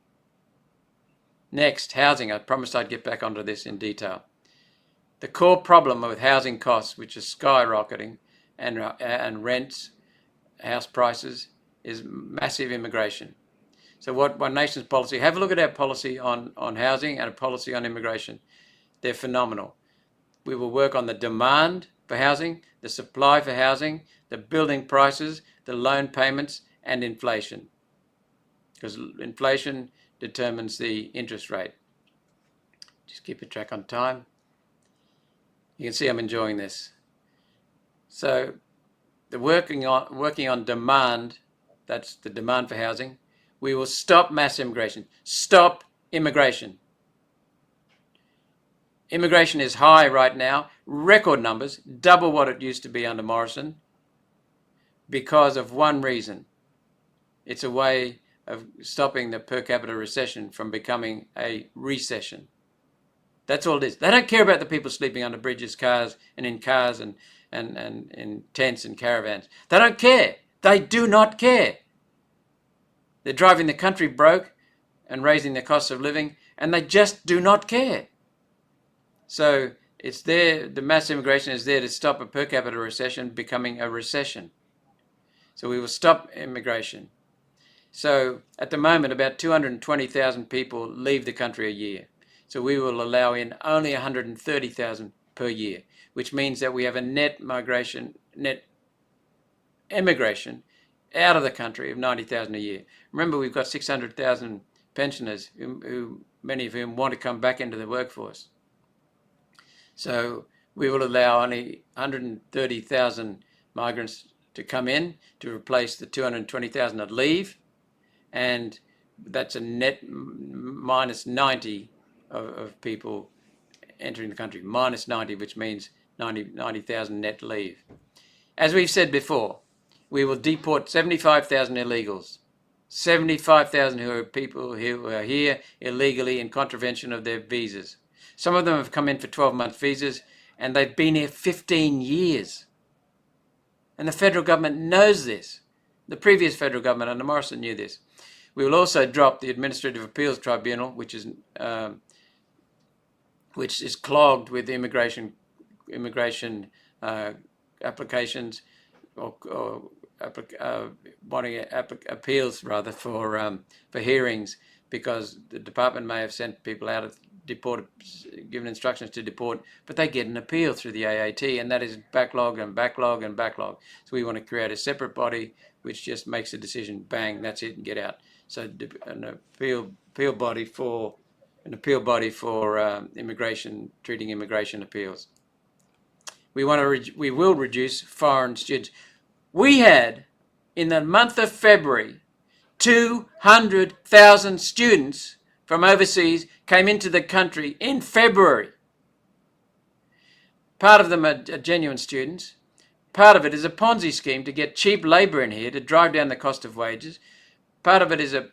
Next, housing. I promised I'd get back onto this in detail. The core problem with housing costs, which is skyrocketing, and rents, house prices, is massive immigration. So what One Nation's policy, have a look at our policy on housing and a policy on immigration. They're phenomenal. We will work on the demand for housing, the supply for housing, the building prices, the loan payments, and inflation. Because inflation determines the interest rate. Just keep a track on time. You can see I'm enjoying this. So the working on demand, that's the demand for housing. We will stop mass immigration. Stop immigration. Immigration is high right now, record numbers, double what it used to be under Morrison, because of one reason. It's a way of stopping the per capita recession from becoming a recession. That's all it is. They don't care about the people sleeping under bridges, cars, and in cars and in tents and caravans. They don't care. They do not care. They're driving the country broke and raising the cost of living, and they just do not care. So it's there, the mass immigration is there to stop a per capita recession becoming a recession. So we will stop immigration. So at the moment, about 220,000 people leave the country a year. So we will allow in only 130,000 per year, which means that we have a net emigration out of the country of 90,000 a year. Remember, we've got 600,000 pensioners, who many of whom want to come back into the workforce. So we will allow only 130,000 migrants to come in to replace the 220,000 that leave, and that's a net minus 90 of people entering the country, minus 90, which means 90,000 net leave. As we've said before, we will deport 75,000 illegals, 75,000 who are people who are here illegally in contravention of their visas. Some of them have come in for 12-month visas, and they've been here 15 years. And the federal government knows this. The previous federal government under Morrison knew this. We will also drop the Administrative Appeals Tribunal, which is clogged with immigration applications or wanting appeals rather for hearings, because the department may have sent people out of given instructions to deport, but they get an appeal through the AAT, and that is backlog and backlog and backlog. So we want to create a separate body which just makes a decision, bang, that's it, and get out. So an appeal body for immigration, treating immigration appeals. We will reduce foreign students. We had, in the month of February, 200,000 students from overseas came into the country in February. Part of them are genuine students. Part of it is a Ponzi scheme to get cheap labour in here to drive down the cost of wages. Part of it is a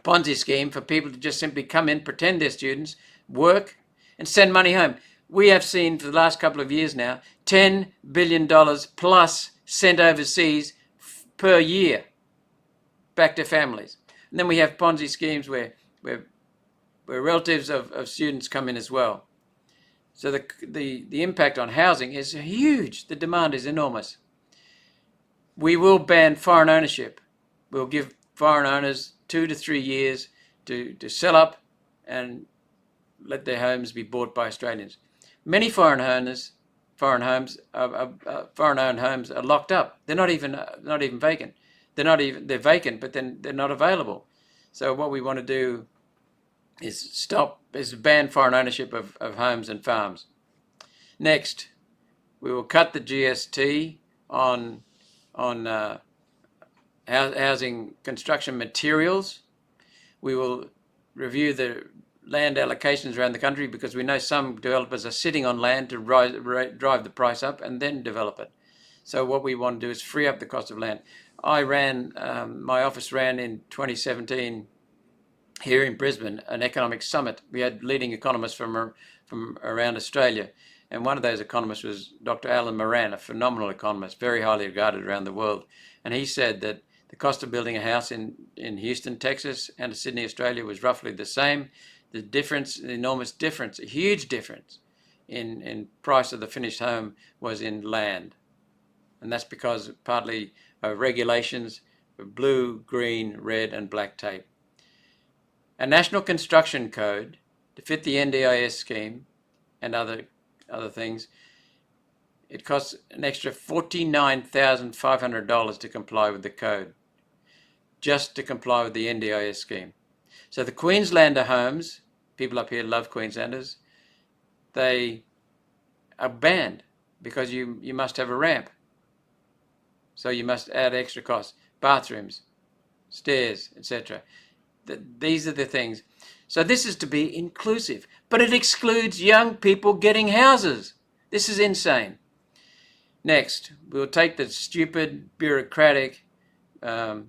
Ponzi scheme for people to just simply come in, pretend they're students, work, and send money home. We have seen for the last couple of years now, $10 billion plus sent overseas per year back to families. And then we have Ponzi schemes where relatives of students come in as well. So the impact on housing is huge. The demand is enormous. We will ban foreign ownership. We'll give foreign owners 2 to 3 years to sell up and let their homes be bought by Australians. Many foreign owned homes are locked up. They're not even vacant. They're vacant, but then they're not available. So what we want to do is ban foreign ownership of homes and farms. Next, we will cut the GST on housing construction materials. We will review the land allocations around the country, because we know some developers are sitting on land to drive the price up and then develop it. So what we want to do is free up the cost of land. My office ran in 2017 here in Brisbane an economic summit. We had leading economists from around Australia, and one of those economists was Dr. Alan Moran, a phenomenal economist, very highly regarded around the world. And he said that the cost of building a house in Houston, Texas, and Sydney, Australia was roughly the same. The difference, the enormous difference, a huge difference in price of the finished home was in land. And that's because partly of regulations of blue, green, red, and black tape. A national construction code to fit the NDIS scheme and other things, it costs an extra $49,500 to comply with the code, just to comply with the NDIS scheme. So the Queenslander homes, people up here love Queenslanders, they are banned because you must have a ramp. So you must add extra costs, bathrooms, stairs, etc. These are the things. So this is to be inclusive, but it excludes young people getting houses. This is insane. Next, we'll take the stupid, bureaucratic housing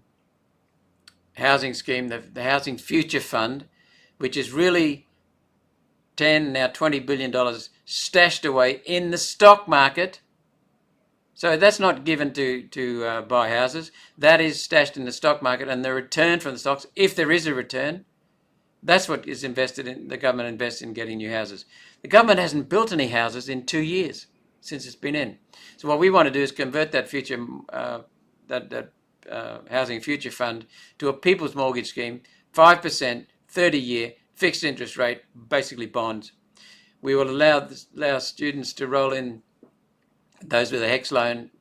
scheme, the Housing Future Fund, which is really now $20 billion stashed away in the stock market. So that's not given to buy houses. That is stashed in the stock market, and the return from the stocks, if there is a return, that's what is invested in. The government invests in getting new houses. The government hasn't built any houses in 2 years since it's been in. So what we want to do is convert that Housing Future Fund to a people's mortgage scheme, 5%, 30-year, fixed interest rate, basically bonds. We will allow students to roll in, those with a HEX loan,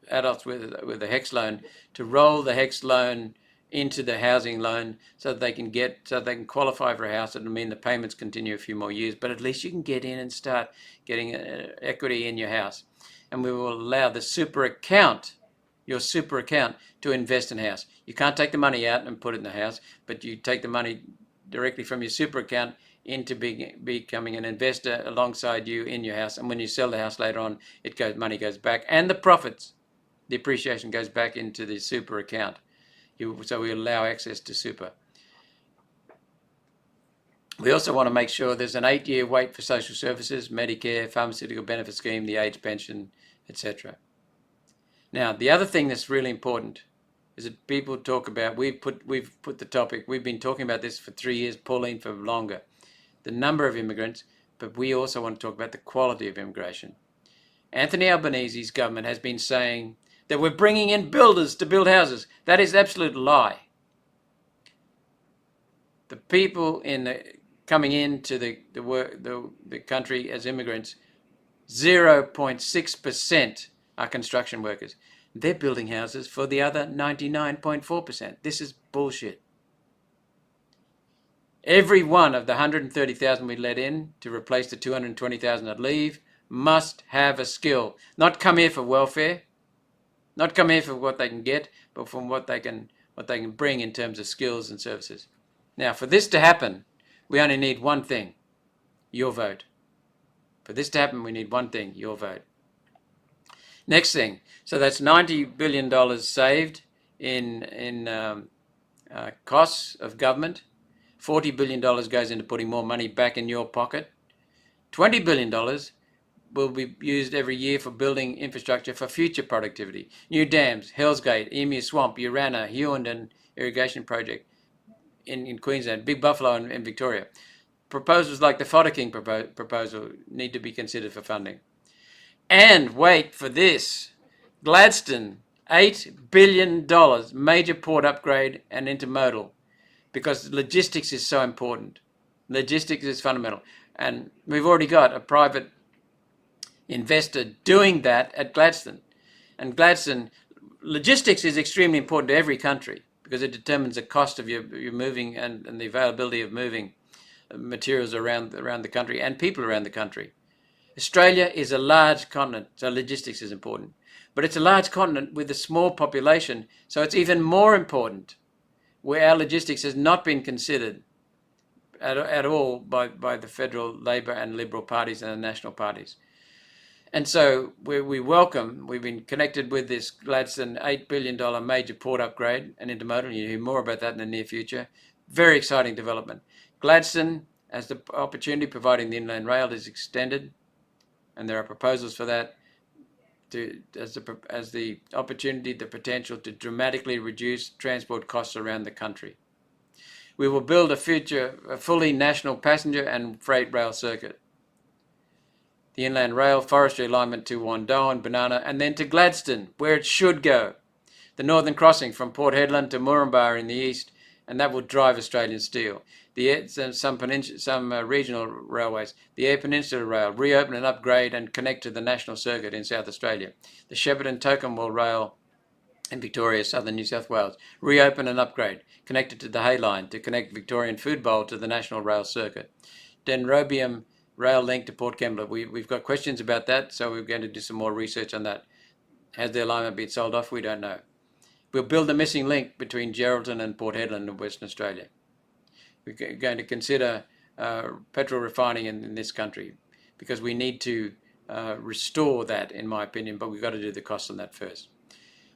adults with a HEX loan, to roll the HEX loan into the housing loan so that they can qualify for a house. It'll mean the payments continue a few more years, but at least you can get in and start getting equity in your house. And we will allow the your super account, to invest in a house. You can't take the money out and put it in the house, but you take the money directly from your super account into becoming an investor alongside you in your house. And when you sell the house later on, money goes back, and the profits, the appreciation, goes back into the super account. So we allow access to super. We also want to make sure there's an 8-year wait for social services, Medicare, pharmaceutical benefit scheme, the age pension, etc. Now, the other thing that's really important is that people talk about, we've put the topic, we've been talking about this for 3 years, Pauline for longer, the number of immigrants, but we also want to talk about the quality of immigration. Anthony Albanese's government has been saying that we're bringing in builders to build houses. That is absolute lie. The people coming into the country as immigrants, 0.6% are construction workers. They're building houses for the other 99.4%. This is bullshit. Every one of the 130,000 we let in to replace the 220,000 that leave must have a skill. Not come here for welfare, not come here for what they can get, but from what they can bring in terms of skills and services. Now, for this to happen, we only need one thing: your vote. For this to happen, we need one thing: your vote. Next thing, so that's $90 billion saved in costs of government. $40 billion goes into putting more money back in your pocket. $20 billion will be used every year for building infrastructure for future productivity. New dams, Hells Gate, Emu Swamp, Urana, Hughenden irrigation project in Queensland, Big Buffalo in Victoria. Proposals like the Fodder King proposal need to be considered for funding. And wait for this, Gladstone, $8 billion, major port upgrade and intermodal, because logistics is so important. Logistics is fundamental. And we've already got a private investor doing that at Gladstone. And Gladstone, logistics is extremely important to every country because it determines the cost of your moving and the availability of moving materials around the country and people around the country. Australia is a large continent, so logistics is important. But it's a large continent with a small population, so it's even more important, where our logistics has not been considered at all by the federal Labor and Liberal parties and the national parties. And so we've been connected with this Gladstone $8 billion major port upgrade and intermodal. You'll hear more about that in the near future. Very exciting development. Gladstone, as the opportunity, providing the inland rail is extended, and there are proposals for that, as the opportunity, the potential to dramatically reduce transport costs around the country. We will build a fully national passenger and freight rail circuit. The inland rail, forestry alignment to Wandoan, Banana, and then to Gladstone, where it should go. The Northern Crossing from Port Hedland to Moranbah in the east, and that will drive Australian steel. Some regional railways, the Eyre Peninsula Rail, reopen and upgrade and connect to the National Circuit in South Australia. The Shepparton-Tocumwell Rail in Victoria, southern New South Wales, reopen and upgrade, connected to the Hay Line to connect Victorian Food Bowl to the National Rail Circuit. Dendrobium Rail link to Port Kembla. We've got questions about that, so we're going to do some more research on that. Has the alignment been sold off? We don't know. We'll build the missing link between Geraldton and Port Hedland in Western Australia. We're going to consider petrol refining in this country because we need to restore that, in my opinion, but we've got to do the costs on that first.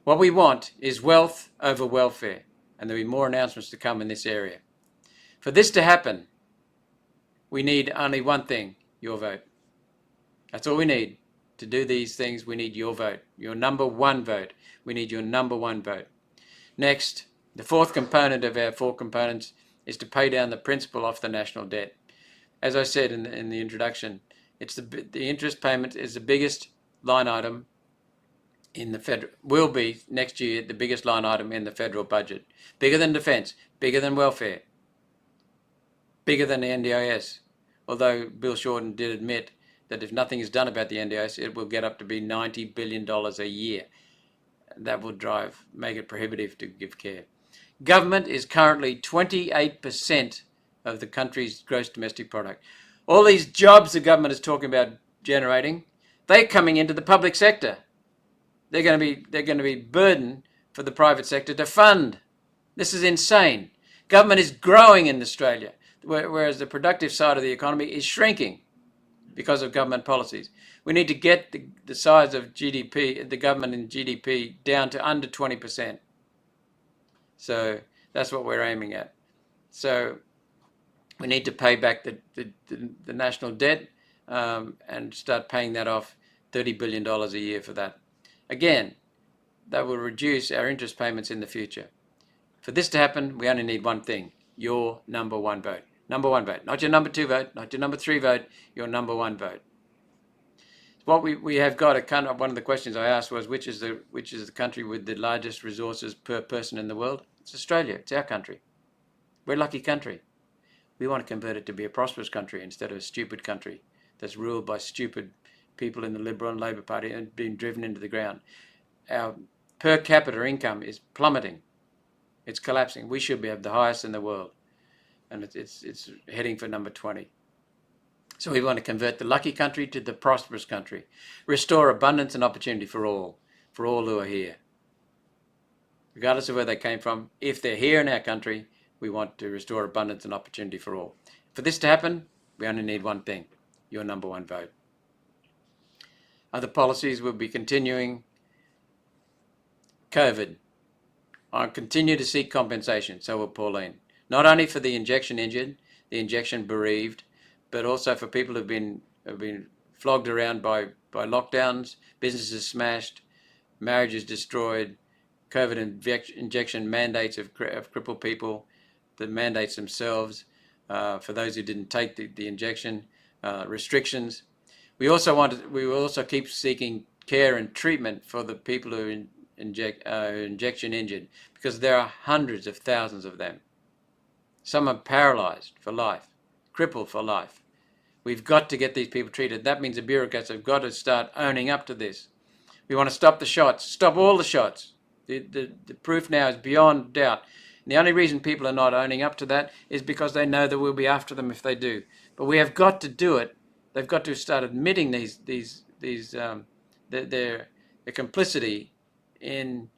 What we want is wealth over welfare, and there'll be more announcements to come in this area. For this to happen, we need only one thing: your vote. That's all we need. To do these things, we need your vote, your number one vote. We need your number one vote. Next, the fourth component of our 4 components is to pay down the principal off the national debt. As I said in the introduction, it's the interest payment is the biggest line item in the federal, will be next year the biggest line item in the federal budget. Bigger than defence, bigger than welfare, bigger than the NDIS. although Bill Shorten did admit that if nothing is done about the NDIS, it will get up to be $90 billion a year. That will make it prohibitive to give care. Government is currently 28% of the country's gross domestic product. All these jobs the government is talking about generating, they're coming into the public sector. They're going to be burden for the private sector to fund. This is insane. Government is growing in Australia, whereas the productive side of the economy is shrinking because of government policies. We need to get the size of GDP, the government in GDP, down to under 20%. So that's what we're aiming at. So we need to pay back the national debt and start paying that off, $30 billion a year for that. Again, that will reduce our interest payments in the future. For this to happen, we only need one thing: your number one vote. Number one vote, not your number two vote, not your number three vote, your number one vote. What we have got, one of the questions I asked was, which is the country with the largest resources per person in the world? It's Australia. It's our country. We're a lucky country. We want to convert it to be a prosperous country instead of a stupid country that's ruled by stupid people in the Liberal and Labor Party and being driven into the ground. Our per capita income is plummeting. It's collapsing. We should have the highest in the world, and it's heading for number 20. So we want to convert the lucky country to the prosperous country, restore abundance and opportunity for all who are here, regardless of where they came from. If they're here in our country, we want to restore abundance and opportunity for all. For this to happen, we only need one thing: your number one vote. Other policies will be continuing. COVID. I continue to seek compensation, so will Pauline. Not only for the injection injured, the injection bereaved, but also for people who've been flogged around by lockdowns, businesses smashed, marriages destroyed, COVID injection mandates of crippled people, the mandates themselves, for those who didn't take the injection, restrictions. We will also keep seeking care and treatment for the people who are injection injured, because there are hundreds of thousands of them. Some are paralyzed for life, crippled for life. We've got to get these people treated. That means the bureaucrats have got to start owning up to this. We want to stop the shots, stop all the shots. The proof now is beyond doubt. And the only reason people are not owning up to that is because they know that we'll be after them if they do. But we have got to do it. They've got to start admitting their complicity in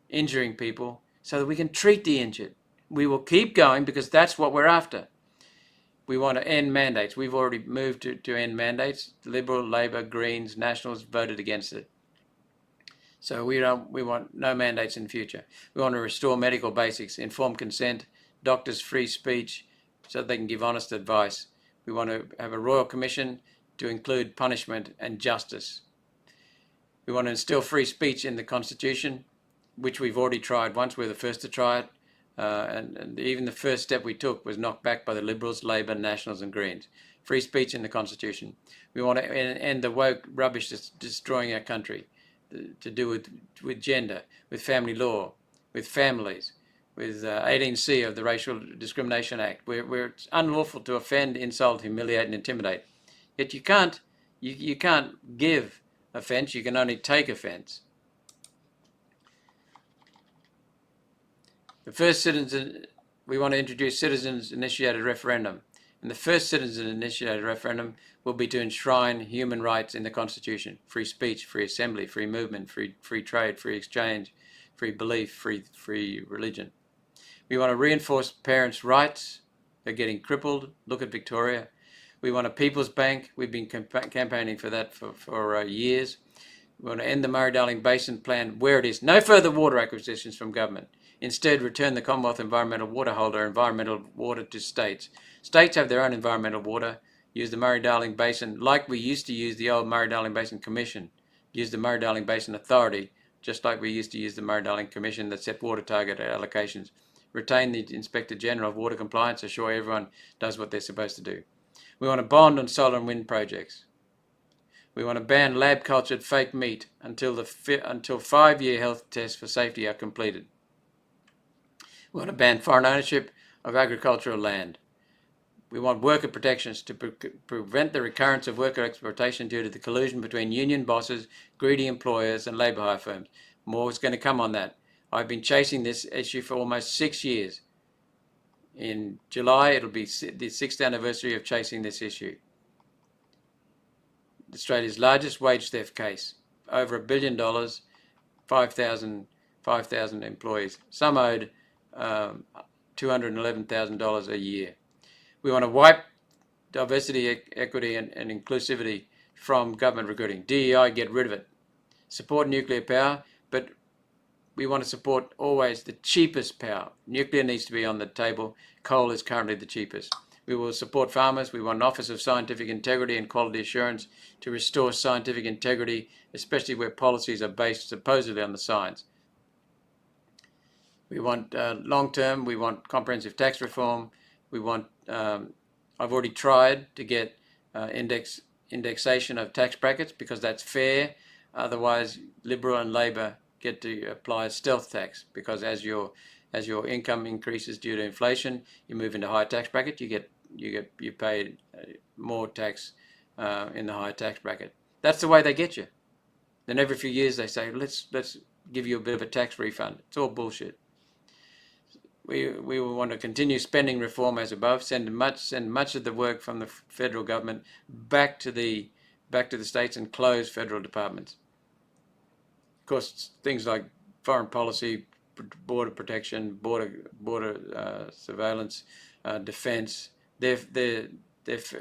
injuring people so that we can treat the injured. We will keep going because that's what we're after. We want to end mandates. We've already moved to end mandates. Liberal, Labor, Greens, Nationals voted against it. So we want no mandates in the future. We want to restore medical basics, informed consent, doctors' free speech, so that they can give honest advice. We want to have a royal commission to include punishment and justice. We want to instill free speech in the Constitution, which we've already tried once. We're the first to try it. And even the first step we took was knocked back by the Liberals, Labor, Nationals and Greens. Free speech in the Constitution. We want to end the woke rubbish that's destroying our country, to do with gender, with family law, with families, with 18C of the Racial Discrimination Act, where it's unlawful to offend, insult, humiliate and intimidate. Yet you can't give offence, you can only take offence. We want to introduce citizens-initiated referendum. And the first citizen-initiated referendum will be to enshrine human rights in the Constitution. Free speech, free assembly, free movement, free trade, free exchange, free belief, free religion. We want to reinforce parents' rights. They're getting crippled. Look at Victoria. We want a People's Bank. We've been campaigning for that for years. We want to end the Murray-Darling Basin Plan where it is. No further water acquisitions from government. Instead, return the Commonwealth Environmental Water Holder environmental water to states. States have their own environmental water. Use the Murray-Darling Basin like we used to use the old Murray-Darling Basin Commission. Use the Murray-Darling Basin Authority just like we used to use the Murray-Darling Commission that set water target allocations. Retain the Inspector General of Water Compliance, assure everyone does what they're supposed to do. We want to bond on solar and wind projects. We want to ban lab-cultured fake meat until 5-year health tests for safety are completed. We want to ban foreign ownership of agricultural land. We want worker protections to prevent the recurrence of worker exploitation due to the collusion between union bosses, greedy employers and labour hire firms. More is going to come on that. I've been chasing this issue for almost 6 years. In July, it'll be the 6th anniversary of chasing this issue. Australia's largest wage theft case, over $1 billion, 5,000 employees. Some owed $211,000 a year. We want to wipe diversity, equity and inclusivity from government recruiting. DEI, get rid of it. Support nuclear power, but we want to support always the cheapest power. Nuclear needs to be on the table. Coal is currently the cheapest. We will support farmers. We want an Office of Scientific Integrity and Quality Assurance to restore scientific integrity, especially where policies are based supposedly on the science. We want long-term, we want comprehensive tax reform. We want, I've already tried to get indexation of tax brackets because that's fair. Otherwise, Liberal and Labor get to apply a stealth tax because as your income increases due to inflation, you move into a higher tax bracket, you pay more tax in the higher tax bracket. That's the way they get you. Then every few years they say, let's give you a bit of a tax refund. It's all bullshit. We will want to continue spending reform as above, send much of the work from the federal government back to the states and close federal departments. Of course, things like foreign policy, border protection, border surveillance, defence, they're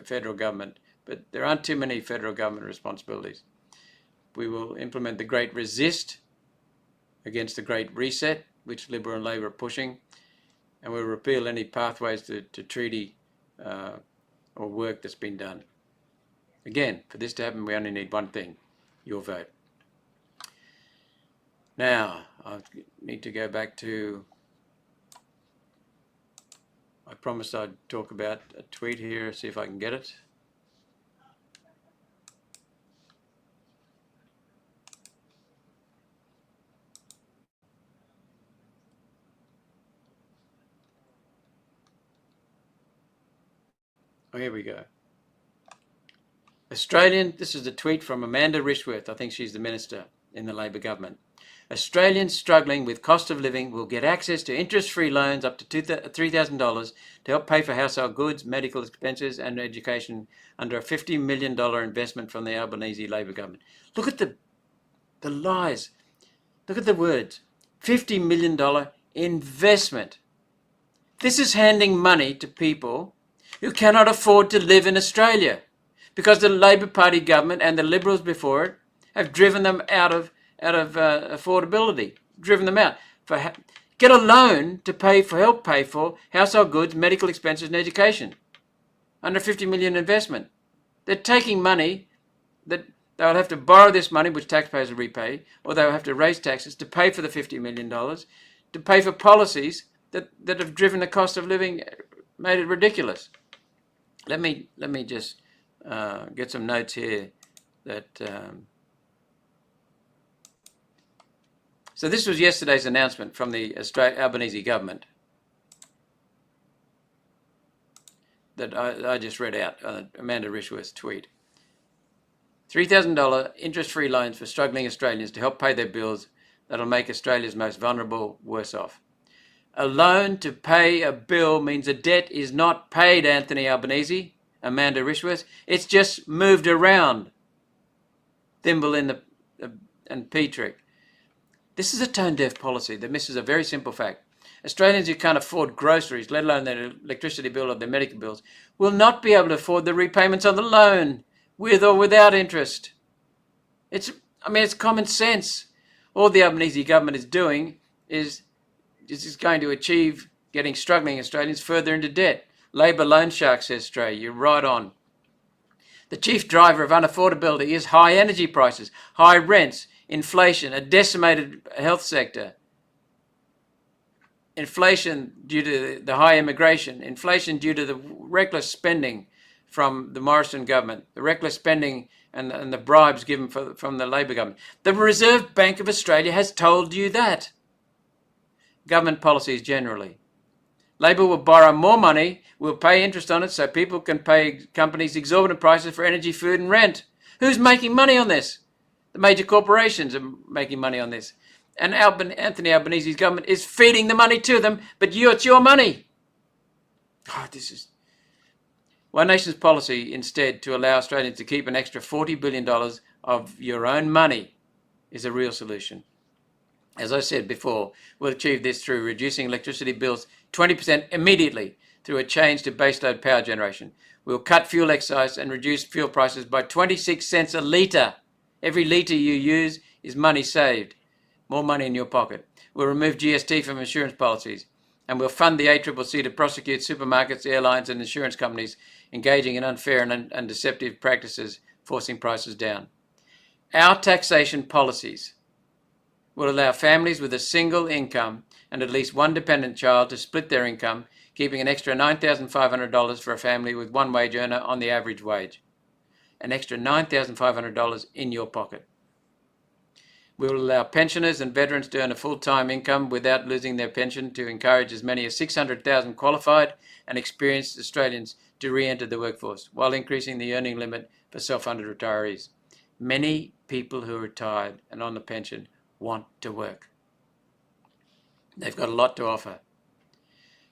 federal government, but there aren't too many federal government responsibilities. We will implement the Great Resist against the Great Reset, which Liberal and Labor are pushing, and we'll repeal any pathways to treaty or work that's been done. Again, for this to happen, we only need one thing, your vote. Now, I need to go back to, I promised I'd talk about a tweet here, see if I can get it. Oh, here we go. This is a tweet from Amanda Rishworth. I think she's the minister in the Labor government. Australians struggling with cost of living will get access to interest-free loans up to $3,000 to help pay for household goods, medical expenses and education under a $50 million investment from the Albanese Labor government. Look at the lies. Look at the words. $50 million investment. This is handing money to people who cannot afford to live in Australia because the Labor Party government and the Liberals before it have driven them out of affordability, driven them out. Get a loan to help pay for household goods, medical expenses and education under $50 million investment. They're taking money that they'll have to borrow this money, which taxpayers will repay, or they'll have to raise taxes to pay for the $50 million, to pay for policies that have driven the cost of living, made it ridiculous. Let me just get some notes here that. So this was yesterday's announcement from the Albanese government that I just read out, Amanda Rishworth's tweet. $3,000 interest-free loans for struggling Australians to help pay their bills that'll make Australia's most vulnerable worse off. A loan to pay a bill means a debt is not paid, Anthony Albanese, Amanda Rishworth. It's just moved around. Thimble in and P-trick. This is a tone-deaf policy that misses a very simple fact. Australians who can't afford groceries, let alone their electricity bill or their medical bills, will not be able to afford the repayments on the loan, with or without interest. It's common sense. All the Albanese government is doing is going to achieve getting struggling Australians further into debt. Labor loan shark, says Australia. You're right on. The chief driver of unaffordability is high energy prices, high rents, inflation, a decimated health sector, inflation due to the high immigration, inflation due to the reckless spending from the Morrison government, the reckless spending and the bribes given from the Labor government. The Reserve Bank of Australia has told you that. Government policies generally. Labor will borrow more money, will pay interest on it so people can pay companies exorbitant prices for energy, food and rent. Who's making money on this? The major corporations are making money on this. And Anthony Albanese's government is feeding the money to them, but it's your money. This is One Nation's policy instead to allow Australians to keep an extra $40 billion of your own money is a real solution. As I said before, we'll achieve this through reducing electricity bills 20% immediately through a change to baseload power generation. We'll cut fuel excise and reduce fuel prices by 26 cents a litre. Every litre you use is money saved, more money in your pocket. We'll remove GST from insurance policies, and we'll fund the ACCC to prosecute supermarkets, airlines and insurance companies engaging in unfair and deceptive practices, forcing prices down. Our taxation policies will allow families with a single income and at least one dependent child to split their income, keeping an extra $9,500 for a family with one wage earner on the average wage. An extra $9,500 in your pocket. We will allow pensioners and veterans to earn a full-time income without losing their pension to encourage as many as 600,000 qualified and experienced Australians to re-enter the workforce, while increasing the earning limit for self-funded retirees. Many people who are retired and on the pension want to work. They've got a lot to offer.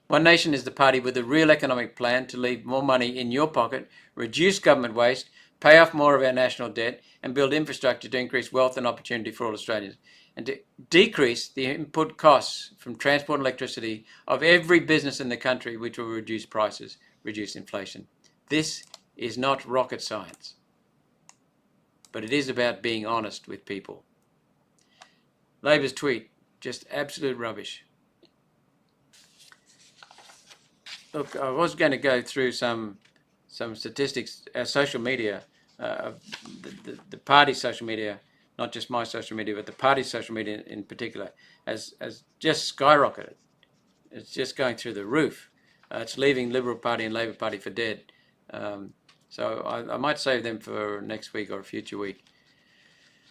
One Nation is the party with a real economic plan to leave more money in your pocket, reduce government waste, pay off more of our national debt, and build infrastructure to increase wealth and opportunity for all Australians, and to decrease the input costs from transport and electricity of every business in the country, which will reduce prices, reduce inflation. This is not rocket science, but it is about being honest with people. Labor's tweet, just absolute rubbish. Look, I was going to go through some statistics, our social media, the party's social media, not just my social media, but the party's social media in particular, has just skyrocketed. It's just going through the roof. It's leaving Liberal Party and Labor Party for dead. So I might save them for next week or a future week.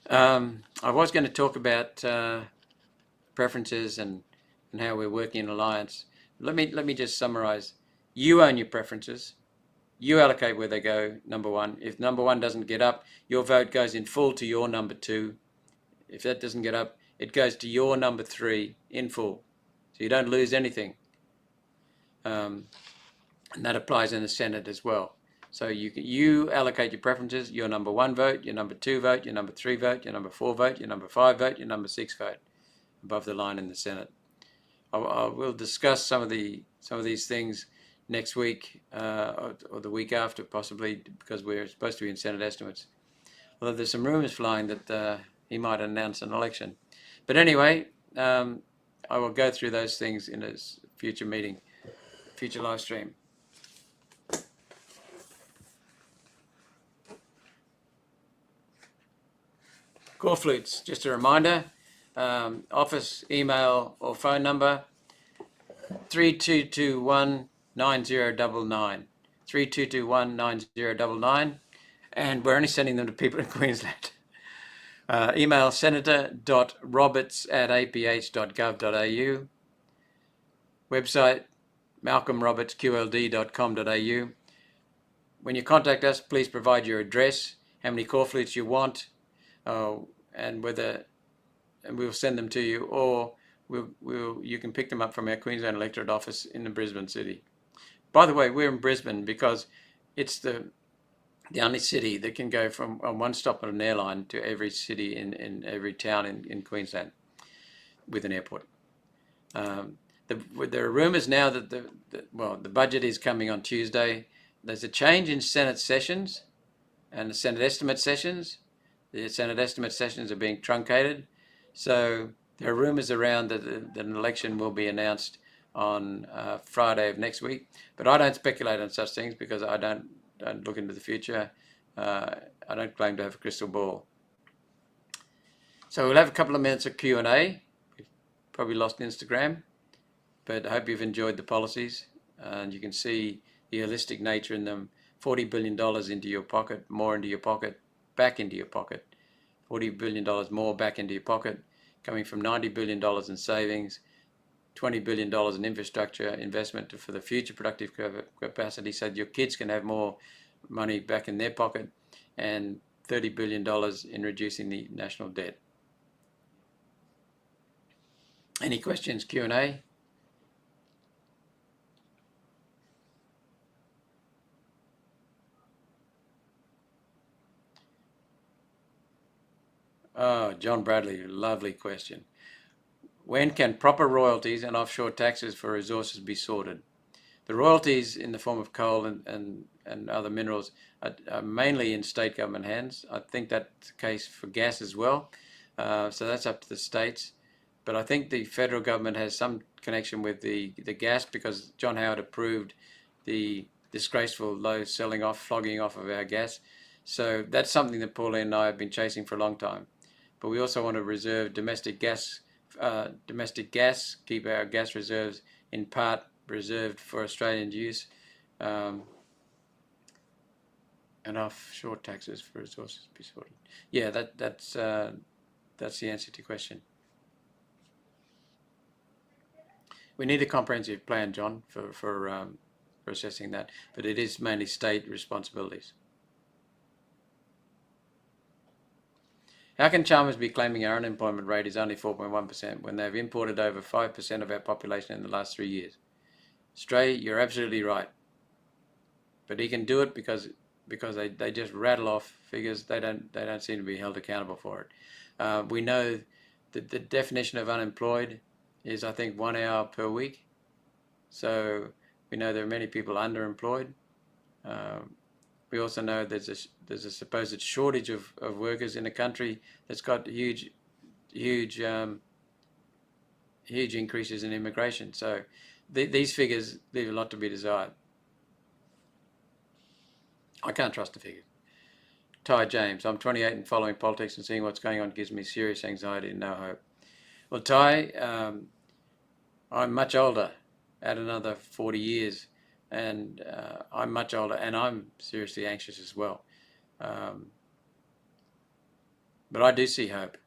I was going to talk about preferences and how we're working in alliance. Let me just summarize. You own your preferences. You allocate where they go, number one. If number one doesn't get up, your vote goes in full to your number two. If that doesn't get up, it goes to your number three in full. So you don't lose anything. And that applies in the Senate as well. So you allocate your preferences, your number one vote, your number two vote, your number three vote, your number four vote, your number five vote, your number six vote, above the line in the Senate. We'll discuss some of these things next week or the week after, possibly, because we're supposed to be in Senate estimates. Although there's some rumours flying that he might announce an election. But anyway, I will go through those things in a future meeting, future live stream. Call flutes, just a reminder, office, email or phone number, 3221 9099, 3221 9099, and we're only sending them to people in Queensland. Email senator.roberts@aph.gov.au, website malcolmrobertsqld.com.au. When you contact us, please provide your address, how many call flutes you want, and we'll send them to you, or you can pick them up from our Queensland electorate office in the Brisbane city. By the way, we're in Brisbane because it's the only city that can go from one stop on an airline to every city in every town in Queensland with an airport. There are rumours now that the budget is coming on Tuesday. There's a change in Senate sessions and the Senate estimate sessions. The Senate estimate sessions are being truncated. So there are rumours around that an election will be announced on Friday of next week. But I don't speculate on such things because I don't look into the future. I don't claim to have a crystal ball. So we'll have a couple of minutes of Q&A. We've probably lost Instagram, but I hope you've enjoyed the policies and you can see the holistic nature in them. $40 billion into your pocket, more into your pocket, back into your pocket. $40 billion more back into your pocket, coming from $90 billion in savings, $20 billion in infrastructure investment for the future productive capacity so that your kids can have more money back in their pocket, and $30 billion in reducing the national debt. Any questions, Q&A? Oh, John Bradley, lovely question. When can proper royalties and offshore taxes for resources be sorted? The royalties in the form of coal and other minerals are mainly in state government hands. I think that's the case for gas as well. So that's up to the states. But I think the federal government has some connection with the gas, because John Howard approved the disgraceful low selling off, flogging off of our gas. So that's something that Pauline and I have been chasing for a long time. But we also want to reserve domestic gas, keep our gas reserves in part reserved for Australian use, and offshore taxes for resources be sorted. Yeah, that's the answer to your question. We need a comprehensive plan, John, for assessing that, but it is mainly state responsibilities. How can Chalmers be claiming our unemployment rate is only 4.1% when they've imported over 5% of our population in the last 3 years? Stray, you're absolutely right. But he can do it because they just rattle off figures. They don't seem to be held accountable for it. We know that the definition of unemployed is, I think, 1 hour per week. So we know there are many people underemployed. We also know there's a supposed shortage of workers in a country that's got huge increases in immigration. So these figures leave a lot to be desired. I can't trust the figures. Ty James, I'm 28 and following politics and seeing what's going on gives me serious anxiety and no hope. Well, Ty, I'm much older, add another 40 years, and I'm much older and I'm seriously anxious as well. But I do see hope.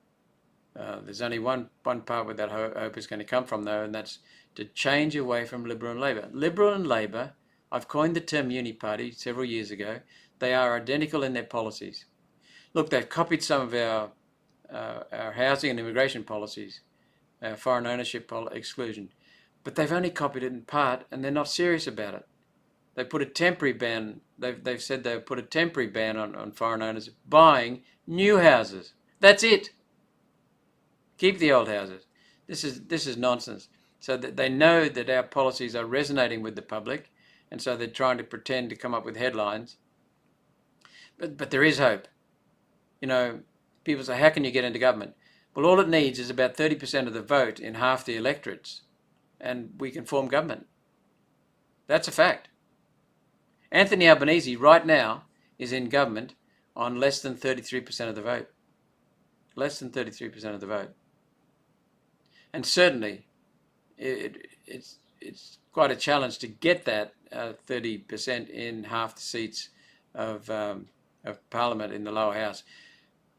There's only one part where that hope is going to come from, though, and that's to change away from Liberal and Labor. Liberal and Labor, I've coined the term uni-party several years ago. They are identical in their policies. Look, they've copied some of our housing and immigration policies, our foreign ownership exclusion, but they've only copied it in part, and they're not serious about it. They put a temporary ban. They've said they'll put a temporary ban on foreign owners buying new houses. That's it. Keep the old houses. This is nonsense. So that they know that our policies are resonating with the public, and so they're trying to pretend to come up with headlines. But there is hope. You know, people say, how can you get into government? Well, all it needs is about 30% of the vote in half the electorates, and we can form government. That's a fact. Anthony Albanese right now is in government on less than 33% of the vote. Less than 33% of the vote. And certainly, it's quite a challenge to get that 30% in half the seats of Parliament in the lower house.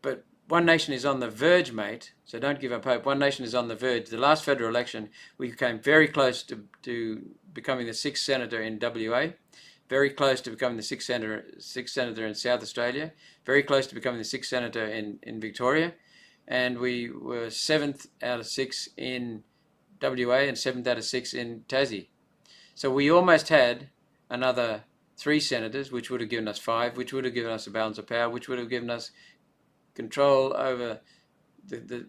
But One Nation is on the verge, mate, so don't give up hope. One Nation is on the verge. The last federal election, we came very close to becoming the 6th senator in WA, very close to becoming the 6th senator in South Australia, very close to becoming the 6th senator in Victoria, and we were 7th out of 6 in WA and 7th out of 6 in Tassie. So we almost had another 3 senators, which would have given us 5, which would have given us a balance of power, which would have given us control over the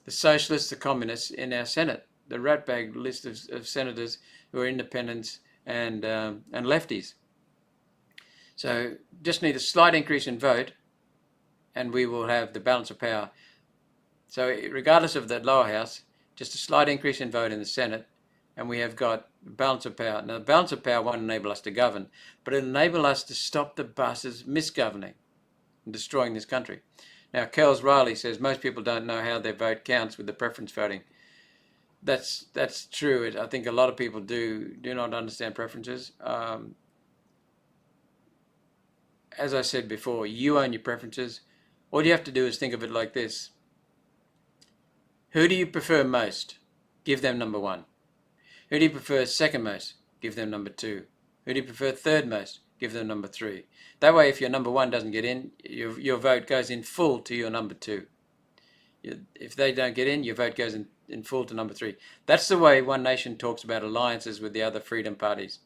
socialists, the communists in our Senate, the ratbag list of senators who are independents and lefties. So just need a slight increase in vote, and we will have the balance of power. So regardless of the lower house, just a slight increase in vote in the Senate, and we have got balance of power. Now, the balance of power won't enable us to govern, but it'll enable us to stop the bastards misgoverning and destroying this country. Now, Kels Riley says most people don't know how their vote counts with the preference voting. That's true. I think a lot of people do not understand preferences. As I said before, you own your preferences. All you have to do is think of it like this. Who do you prefer most? Give them number 1. Who do you prefer second most? Give them number 2. Who do you prefer third most? Give them number 3. That way, if your number 1 doesn't get in, your vote goes in full to your number 2. If they don't get in, your vote goes in full to number 3. That's the way One Nation talks about alliances with the other freedom parties.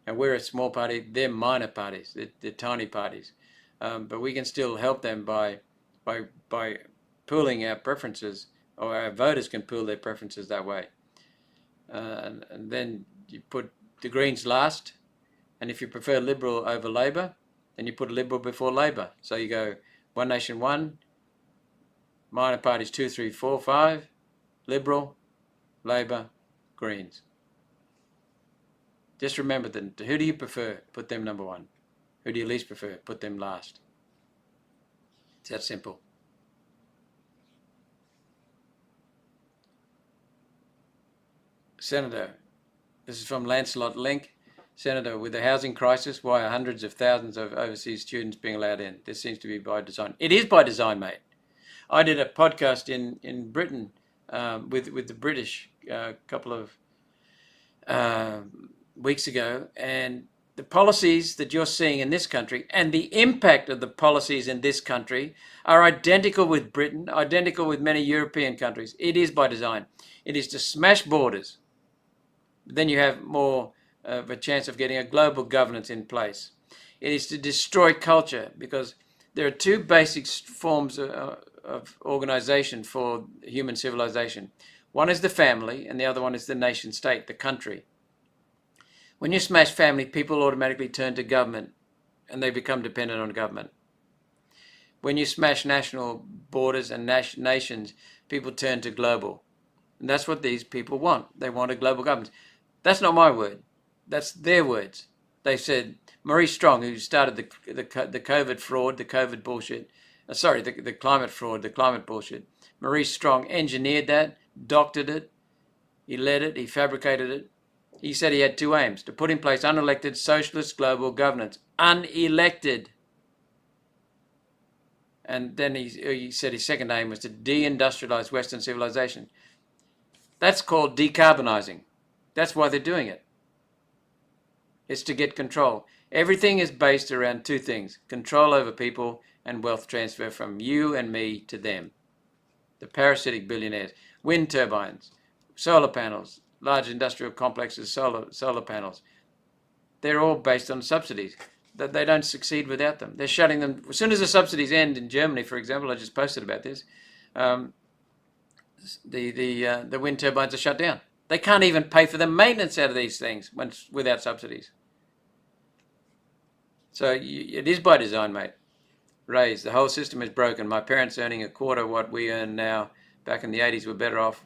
And we're a small party, they're minor parties, they're tiny parties. But we can still help them by pooling our preferences, or our voters can pool their preferences that way. And then you put the Greens last, and if you prefer Liberal over Labor, then you put Liberal before Labor. So you go One Nation 1, minor parties 2, 3, 4, 5, Liberal, Labor, Greens. Just remember that. Who do you prefer? Put them number 1. Who do you least prefer? Put them last. It's that simple. Senator, this is from Lancelot Link. Senator, with the housing crisis, why are hundreds of thousands of overseas students being allowed in? This seems to be by design. It is by design, mate. I did a podcast in Britain with the British a couple of weeks ago, and the policies that you're seeing in this country and the impact of the policies in this country are identical with Britain, identical with many European countries. It is by design. It is to smash borders. Then you have more of a chance of getting a global governance in place. It is to destroy culture, because there are 2 basic forms of organization for human civilization. One is the family, and the other one is the nation state, the country. When you smash family, people automatically turn to government, and they become dependent on government. When you smash national borders and nations, people turn to global. And that's what these people want. They want a global government. That's not my word. That's their words. They said, Maurice Strong, who started the COVID fraud, the COVID bullshit, the climate fraud, the climate bullshit. Maurice Strong engineered that, doctored it, he led it, he fabricated it. He said he had 2 aims: to put in place unelected socialist global governance. Unelected. And then he said his second aim was to deindustrialize Western civilization. That's called decarbonizing. That's why they're doing it. It's to get control. Everything is based around 2 things: control over people and wealth transfer from you and me to them. The parasitic billionaires. Wind turbines, solar panels, large industrial complexes, solar panels. They're all based on subsidies. That they don't succeed without them. They're shutting them. As soon as the subsidies end in Germany, for example, I just posted about this, the wind turbines are shut down. They can't even pay for the maintenance out of these things without subsidies. So it is by design, mate. Raise. The whole system is broken. My parents earning a quarter what we earn now. Back in the 80s, were better off.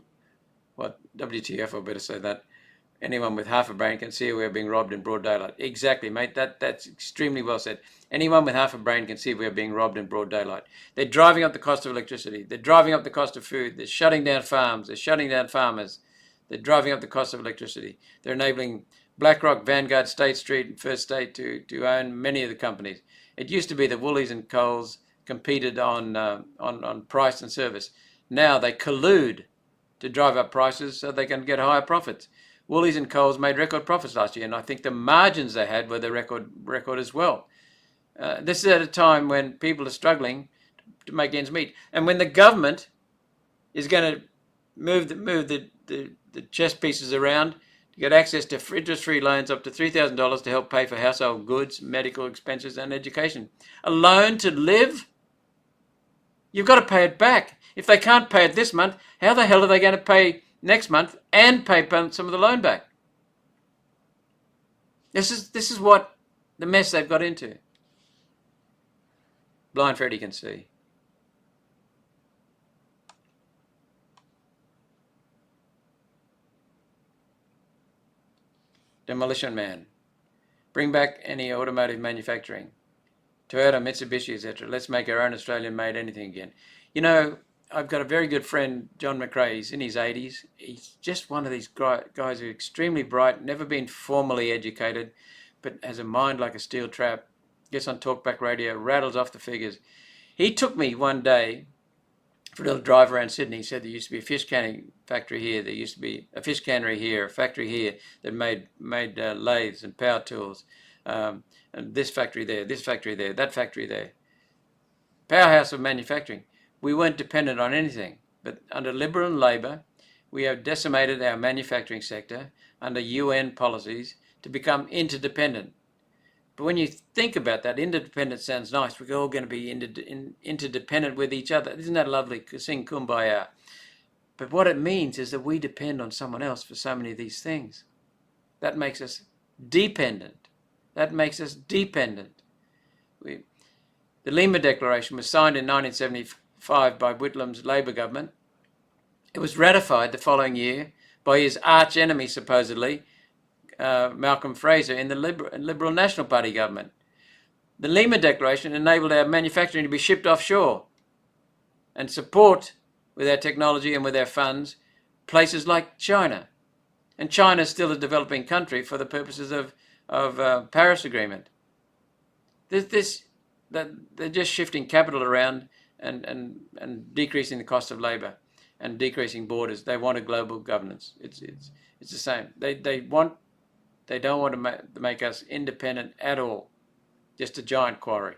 What? WTF, I better say that. Anyone with half a brain can see we're being robbed in broad daylight. Exactly, mate. That's extremely well said. Anyone with half a brain can see we're being robbed in broad daylight. They're driving up the cost of electricity. They're driving up the cost of food. They're shutting down farms. They're shutting down farmers. They're driving up the cost of electricity. They're enabling BlackRock, Vanguard, State Street, and First State to own many of the companies. It used to be that Woolies and Coles competed on price and service. Now they collude to drive up prices so they can get higher profits. Woolies and Coles made record profits last year, and I think the margins they had were the record as well. This is at a time when people are struggling to make ends meet, and when the government is going to move the chess pieces around to get access to interest-free loans up to $3,000 to help pay for household goods, medical expenses, and education. A loan to live? You've got to pay it back. If they can't pay it this month, how the hell are they going to pay next month and pay some of the loan back? This is what the mess they've got into. Blind Freddy can see. Demolition Man. Bring back any automotive manufacturing. Toyota, Mitsubishi, etc. Let's make our own Australian-made anything again. You know, I've got a very good friend, John McRae. He's in his 80s. He's just one of these guys who's extremely bright, never been formally educated, but has a mind like a steel trap. Gets on talkback radio, rattles off the figures. He took me one day for a little drive around Sydney. He said there used to be a fish canning factory here. There used to be a fish cannery here, a factory here that made lathes and power tools. And this factory there, this factory there, that factory there. Powerhouse of manufacturing. We weren't dependent on anything. But under Liberal and Labor, we have decimated our manufacturing sector under UN policies to become interdependent. But when you think about that, interdependent sounds nice. We're all going to be interdependent with each other. Isn't that lovely? Sing kumbaya. But what it means is that we depend on someone else for so many of these things. That makes us dependent. That makes us dependent. The Lima Declaration was signed in 1975 by Whitlam's Labor government. It was ratified the following year by his arch enemy, supposedly, Malcolm Fraser, in the Liberal National Party government. The Lima Declaration enabled our manufacturing to be shipped offshore and support, with our technology and with our funds, places like China. And China is still a developing country for the purposes of Paris Agreement. They're just shifting capital around and decreasing the cost of labour and decreasing borders. They want a global governance. It's the same. They don't want to make us independent at all. Just a giant quarry.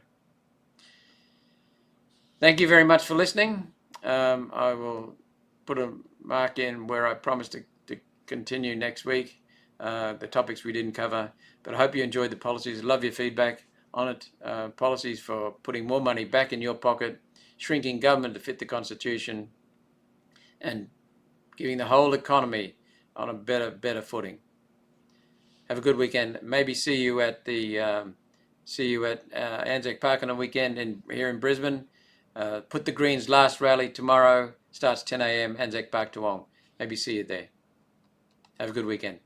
Thank you very much for listening. I will put a mark in where I promised to continue next week, the topics we didn't cover. But I hope you enjoyed the policies. Love your feedback on it. Policies for putting more money back in your pocket, shrinking government to fit the Constitution, and giving the whole economy on a better footing. Have a good weekend. Maybe see you at Anzac Park on the weekend here in Brisbane. Put the Greens' last rally tomorrow. Starts 10 a.m. Anzac Park, Toowong. Maybe see you there. Have a good weekend.